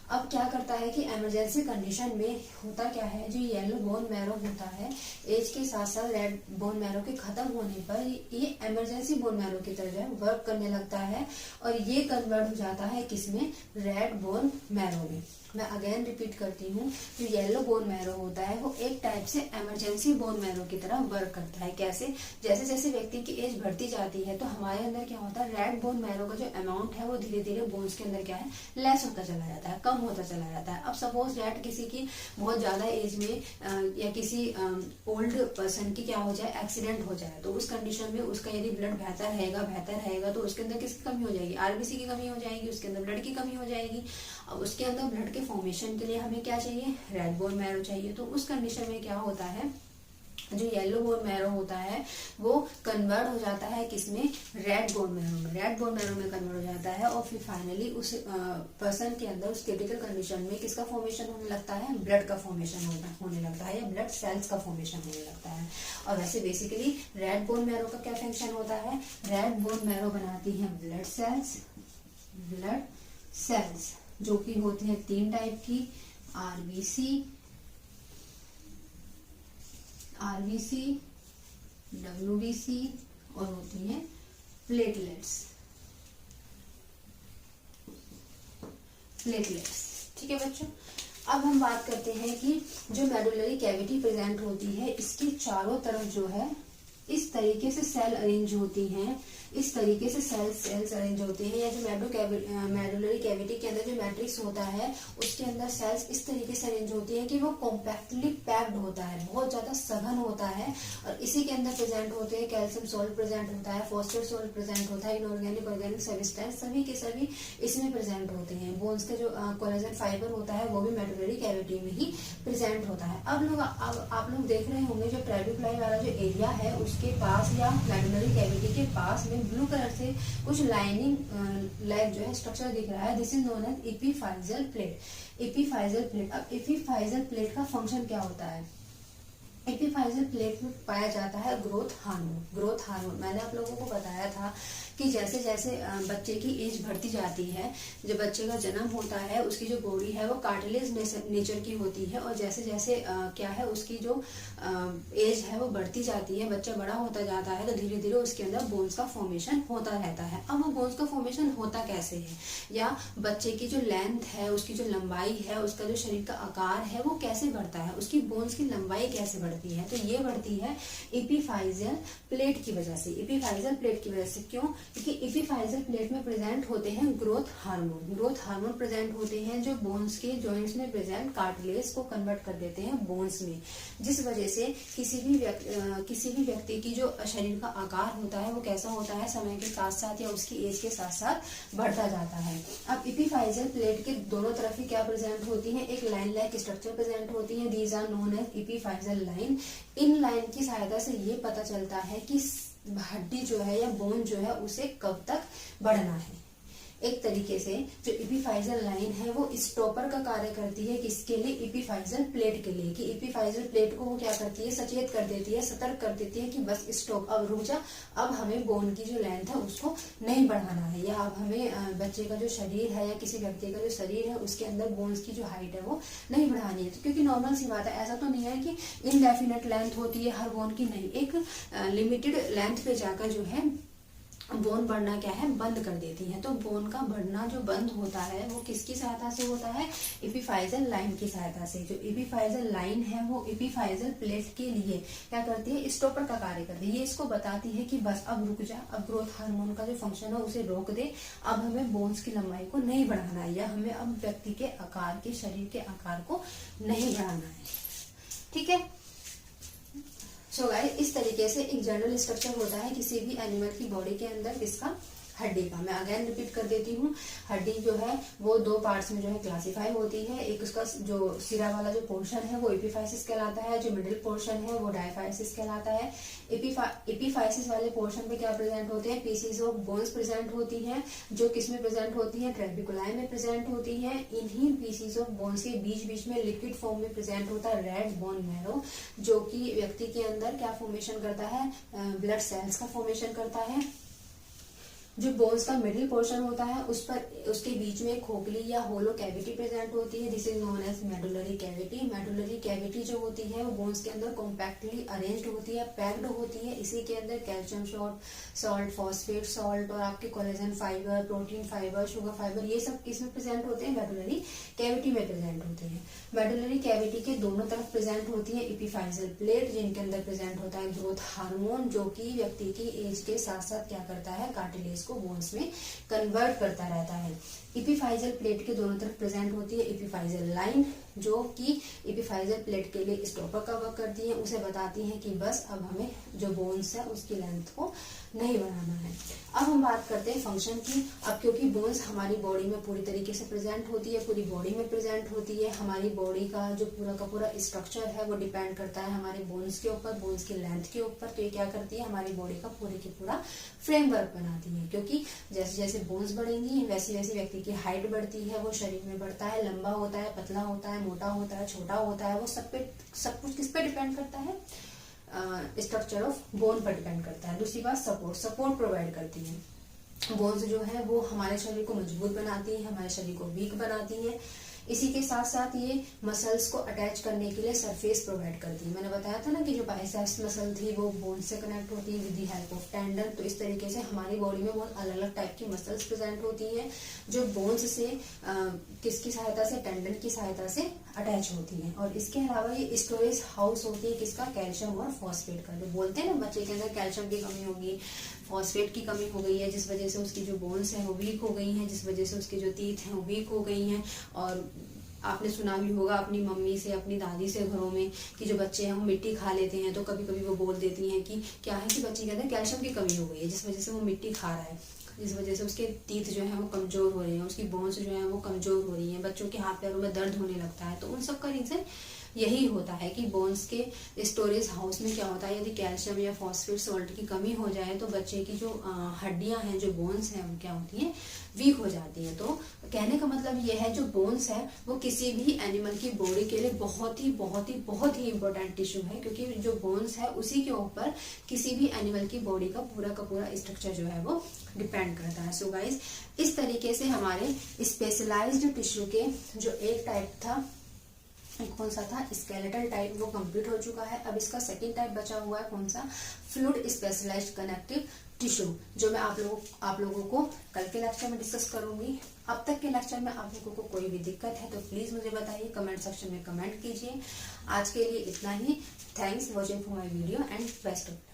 अब क्या करता है कि इमरजेंसी कंडीशन में होता क्या है, जो येलो बोन मैरो होता है एज के साथ साथ रेड बोन मैरो के खत्म होने पर ये इमरजेंसी बोन मैरो की तरह जो है वर्क करने लगता है और ये कन्वर्ट हो जाता है किसमें, रेड बोन मैरो में। मैं अगेन रिपीट करती हूँ, जो येलो बोन मैरो होता है वो एक टाइप से इमरजेंसी बोन मैरो की तरह वर्क करता है। कैसे, जैसे जैसे व्यक्ति की एज बढ़ती जाती है तो हमारे अंदर क्या होता है, रेड बोन मैरो का जो अमाउंट है वो धीरे धीरे बोन्स के अंदर क्या है, लेस होता चला जाता है, कम होता चला जाता है। अब सपोज दैट किसी की बहुत ज्यादा एज में या किसी ओल्ड पर्सन की क्या हो जाए, एक्सीडेंट हो जाए, तो उस कंडीशन में उसका यदि ब्लड बेहतर रहेगा तो उसके अंदर किसकी कमी हो जाएगी, आरबीसी की कमी हो जाएगी, उसके अंदर ब्लड की कमी हो जाएगी। अब उसके अंदर ब्लड के फॉर्मेशन के लिए हमें क्या चाहिए, रेड बोन मैरो चाहिए। तो उस कंडीशन में क्या होता है, जो येलो बोन मैरो होता है वो कन्वर्ट हो जाता है किसमें, रेड बोन मैरो में, रेड बोन मैरो में कन्वर्ट हो जाता है। और फिर फाइनली उस पर्सन के अंदर उस क्रिटिकल कंडीशन में किसका फॉर्मेशन होने लगता है, ब्लड का फॉर्मेशन होने लगता है या ब्लड सेल्स का फॉर्मेशन होने लगता है। और वैसे बेसिकली रेड बोन मैरो का क्या फंक्शन होता है, रेड बोन मैरो बनाती है ब्लड सेल्स जो कि होती है 3 टाइप की, आरबीसी, डब्ल्यूबीसी और होती है प्लेटलेट्स। ठीक है बच्चों। अब हम बात करते हैं कि जो मेडुलरी कैविटी प्रेजेंट होती है इसके चारों तरफ जो है इस तरीके से सेल अरेंज होती हैं, इस तरीके से सेल्स अरेंज होते हैं। या जो मेडुलरी कैविटी के अंदर जो मैट्रिक्स होता है उसके अंदर सेल्स इस तरीके से अरेंज होती है कि वो कॉम्पैक्टली पैक्ड होता है, बहुत ज्यादा सघन होता है। और इसी के अंदर प्रेजेंट होते हैं कैल्शियम सॉल्ट प्रेजेंट होता है, फॉस्फेट सॉल्ट प्रेजेंट होता है, इनऑर्गेनिक ऑर्गेनिक सब्सटेंस सभी के सभी इसमें प्रेजेंट होते हैं। बोन्स का जो कोलेजन फाइबर होता है वो भी मेडुलरी कैविटी में ही प्रेजेंट होता है। अब आप लोग देख रहे होंगे जो ट्रेबिकुलाई वाला जो एरिया है उसके पास या मेडुलरी कैविटी के पास में ब्लू कलर से कुछ लाइनिंग लाइक जो है स्ट्रक्चर दिख रहा है, this is known as epiphyseal plate. Epiphyseal plate, अब एपिफाइजल प्लेट का फंक्शन क्या होता है, एपिफाइजल प्लेट में पाया जाता है ग्रोथ हार्मोन। मैंने आप लोगों को बताया था कि जैसे जैसे बच्चे की एज बढ़ती जाती है, जब बच्चे का जन्म होता है उसकी जो बॉडी है वो कार्टिलेज नेचर की होती है, और जैसे जैसे क्या है उसकी जो एज है वो बढ़ती जाती है, बच्चा बड़ा होता जाता है, तो धीरे धीरे उसके अंदर बोन्स का फॉर्मेशन होता रहता है। अब वो बोन्स का फॉर्मेशन होता कैसे है, या बच्चे की जो लेंथ है, उसकी जो लंबाई है, उसका जो शरीर का आकार है वो कैसे बढ़ता है, उसकी बोन्स की लंबाई कैसे बढ़ती है, तो ये बढ़ती है एपिफाइजल प्लेट की वजह से। एपिफाइजल प्लेट की वजह से क्यों, क्योंकि एपिफाइजल प्लेट में प्रेजेंट होते हैं ग्रोथ हार्मोन प्रेजेंट होते हैं जो बोन्स के जॉइंट्स में प्रेजेंट कार्टिलेज को कन्वर्ट कर देते हैं बोन्स में, जिस वजह से किसी भी व्यक्ति की जो शरीर का आकार होता है वो कैसा होता है, समय के साथ साथ या उसकी एज के साथ साथ बढ़ता जाता है। अब एपिफाइजल प्लेट के दोनों तरफ ही क्या प्रेजेंट होती है, एक लाइन लाइक स्ट्रक्चर प्रेजेंट होती है, these are known as epiphyseal line. इन लाइन की सहायता से ये पता चलता है कि हड्डी जो है या बोन जो है उसे कब तक बढ़ना है। एक तरीके से जो एपिफाइजल लाइन है वो स्टॉपर का कार्य करती है, किसके लिए? एपिफाइजल प्लेट के लिए। कि एपिफाइजल प्लेट को वो क्या करती है? सचेत कर देती है, सतर्क कर देती है कि बस स्टॉप, अब रुक जा, अब हमें बोन की जो लेंथ है उसको नहीं बढ़ाना है, या अब हमें बच्चे का जो शरीर है या किसी व्यक्ति का जो शरीर है उसके अंदर बोन्स की जो हाइट है वो नहीं बढ़ानी है। क्योंकि नॉर्मल सी बात है, ऐसा तो नहीं है कि इनडेफिनेट लेंथ होती है हर बोन की, नहीं, एक लिमिटेड लेंथ पे जाकर जो है बोन बढ़ना क्या है? बंद कर देती है। तो बोन का बढ़ना जो बंद होता है वो किसकी सहायता से होता है? एपिफाइजल लाइन की सहायता से। जो एपिफाइजल लाइन है वो एपिफाइजल प्लेट के लिए क्या करती है? स्टॉपर का कार्य करती है। ये इसको बताती है कि बस अब रुक जा, अब ग्रोथ हार्मोन का जो फंक्शन है उसे रोक दे, अब हमें बोन्स की लंबाई को नहीं बढ़ाना है, या हमें अब व्यक्ति के आकार के, शरीर के आकार को नहीं बढ़ाना है। ठीक है। सो गाइस, इस तरीके से एक जनरल स्ट्रक्चर होता है किसी भी एनिमल की बॉडी के अंदर, किसका? हड्डी का। मैं अगेन रिपीट कर देती हूँ, हड्डी जो है वो दो पार्ट्स में जो है क्लासिफाई होती है। एक उसका जो सिरा वाला जो पोर्शन है वो एपिफाइसिस कहलाता है, जो मिडिल पोर्शन है वो डायफाइसिस कहलाता है। एपिफाइसिस वाले पोर्शन पे क्या प्रेजेंट होते हैं? पीसीज ऑफ बोन्स प्रेजेंट होती हैं, जो किसमें प्रेजेंट होती हैं? ट्रेबिकुलाई में प्रेजेंट होती हैं। इन्हीं पीसीज ऑफ बोन्स के बीच बीच में लिक्विड फॉर्म में प्रेजेंट होता है रेड बोन मैरो, जो कि व्यक्ति के अंदर क्या फॉर्मेशन करता है? ब्लड सेल्स का फॉर्मेशन करता है। जो बोन्स का मिडिल पोर्शन होता है उस पर, उसके बीच में खोखली या होलो कैविटी प्रेजेंट होती है, this is known as medullary cavity. Medullary cavity जो होती है वो बोन्स के अंदर कॉम्पैक्टली अरेंज्ड होती है, पैक्ड होती है। इसी के अंदर कैल्शियम सॉल्ट, फॉस्फेट सॉल्ट और आपके collagen fibre, protein fibre, sugar fibre, ये सब किसमें प्रेजेंट होते हैं? मेडुलरी कैविटी में प्रेजेंट होते हैं। मेडुलरी कैविटी के दोनों तरफ प्रेजेंट होती है एपिफाइजल प्लेट, जिनके अंदर प्रेजेंट होता है ग्रोथ हार्मोन, जो कि व्यक्ति की एज के साथ साथ क्या करता है? कार्टिलेज को बोन्स में कन्वर्ट करता रहता है। एपिफाइजल प्लेट के दोनों तरफ प्रेजेंट होती है एपिफाइजल लाइन, जो कि एपिफाइजल प्लेट के लिए स्टॉपर का वर्क करती है, उसे बताती है कि बस अब हमें जो बोन्स है उसकी लेंथ को नहीं बढ़ाना है। अब हम बात करते हैं फंक्शन की। अब क्योंकि बोन्स हमारी बॉडी में पूरी तरीके से प्रेजेंट होती है, पूरी बॉडी में प्रेजेंट होती है, हमारी बॉडी का जो पूरा का पूरा स्ट्रक्चर है वो डिपेंड करता है हमारे बोन्स के ऊपर, बोन्स की लेंथ के ऊपर। तो ये क्या करती है? हमारी बॉडी का पूरे की पूरा फ्रेमवर्क बनाती है। क्योंकि जैसे जैसे बोन्स बढ़ेंगी वैसे वैसे व्यक्ति की हाइट बढ़ती है, वो शरीर में बढ़ता है, लंबा होता है, पतला होता है, मोटा होता है, छोटा होता है, वो सब कुछ किस पे डिपेंड करता है? स्ट्रक्चर ऑफ बोन पर डिपेंड करता है। दूसरी बात, सपोर्ट प्रोवाइड करती है। बोन्स जो है वो हमारे शरीर को मजबूत बनाती है, हमारे शरीर को वीक बनाती है। इसी के साथ साथ ये मसल्स को अटैच करने के लिए सरफेस प्रोवाइड करती है। मैंने बताया था ना कि जो बाइसेप्स मसल थी वो बोन से कनेक्ट होती है with the help of tendon. तो इस तरीके से हमारी बॉडी में बहुत अलग अलग टाइप की मसल्स प्रेजेंट होती हैं, जो बोन्स से किसकी सहायता से? टेंडन की सहायता से अटैच होती हैं। और इसके अलावा ये स्टोरेज हाउस होती है किसका? कैल्शियम और फॉस्फेट का। जो बोलते हैं ना बच्चे के अंदर कैल्शियम की कमी होगी, फॉस्फेट की कमी हो गई है, जिस वजह से उसकी जो बोन्स हैं वो वीक हो गई हैं, जिस वजह से उसकी जो टीथ हैं वो वीक हो गई हैं। और आपने सुना भी होगा अपनी मम्मी से, अपनी दादी से घरों में कि जो बच्चे हैं वो मिट्टी खा लेते हैं, तो कभी कभी वो बोल देती हैं कि क्या है कि बच्चे के अंदर कैल्शियम की कमी हो गई है, जिस वजह से वो मिट्टी खा रहा है, जिस वजह से उसके टीथ जो है वो कमजोर हो रहे हैं, उसकी बोन्स जो है वो कमजोर हो रही हैं, बच्चों के हाथ पैरों में दर्द होने लगता है। तो उन सब का रीजन यही होता है कि बोन्स के स्टोरेज हाउस में क्या होता है, यदि कैल्शियम या फॉस्फेट सॉल्ट की कमी हो जाए तो बच्चे की जो हड्डियां हैं, जो बोन्स हैं, वो क्या होती हैं? वीक हो जाती हैं। तो कहने का मतलब ये है जो बोन्स है वो किसी भी एनिमल की बॉडी के लिए बहुत ही बहुत ही बहुत ही इंपॉर्टेंट टिश्यू है, क्योंकि जो बोन्स है उसी के ऊपर किसी भी एनिमल की बॉडी का पूरा स्ट्रक्चर जो है वो डिपेंड करता है। सो गाइज, इस तरीके से हमारे स्पेशलाइज्ड टिश्यू के जो एक टाइप था, कौन सा था? स्केलेटल टाइप, वो कंप्लीट हो चुका है। अब इसका सेकंड टाइप बचा हुआ है, कौन सा? फ्लूइड स्पेशलाइज्ड कनेक्टिव टिश्यू, जो मैं आप लोगों को कल के लेक्चर में डिस्कस करूंगी। अब तक के लेक्चर में आप लोगों को कोई भी दिक्कत है तो प्लीज मुझे बताइए, कमेंट सेक्शन में कमेंट कीजिए। आज के लिए इतना ही। Thanks watching for my video and best of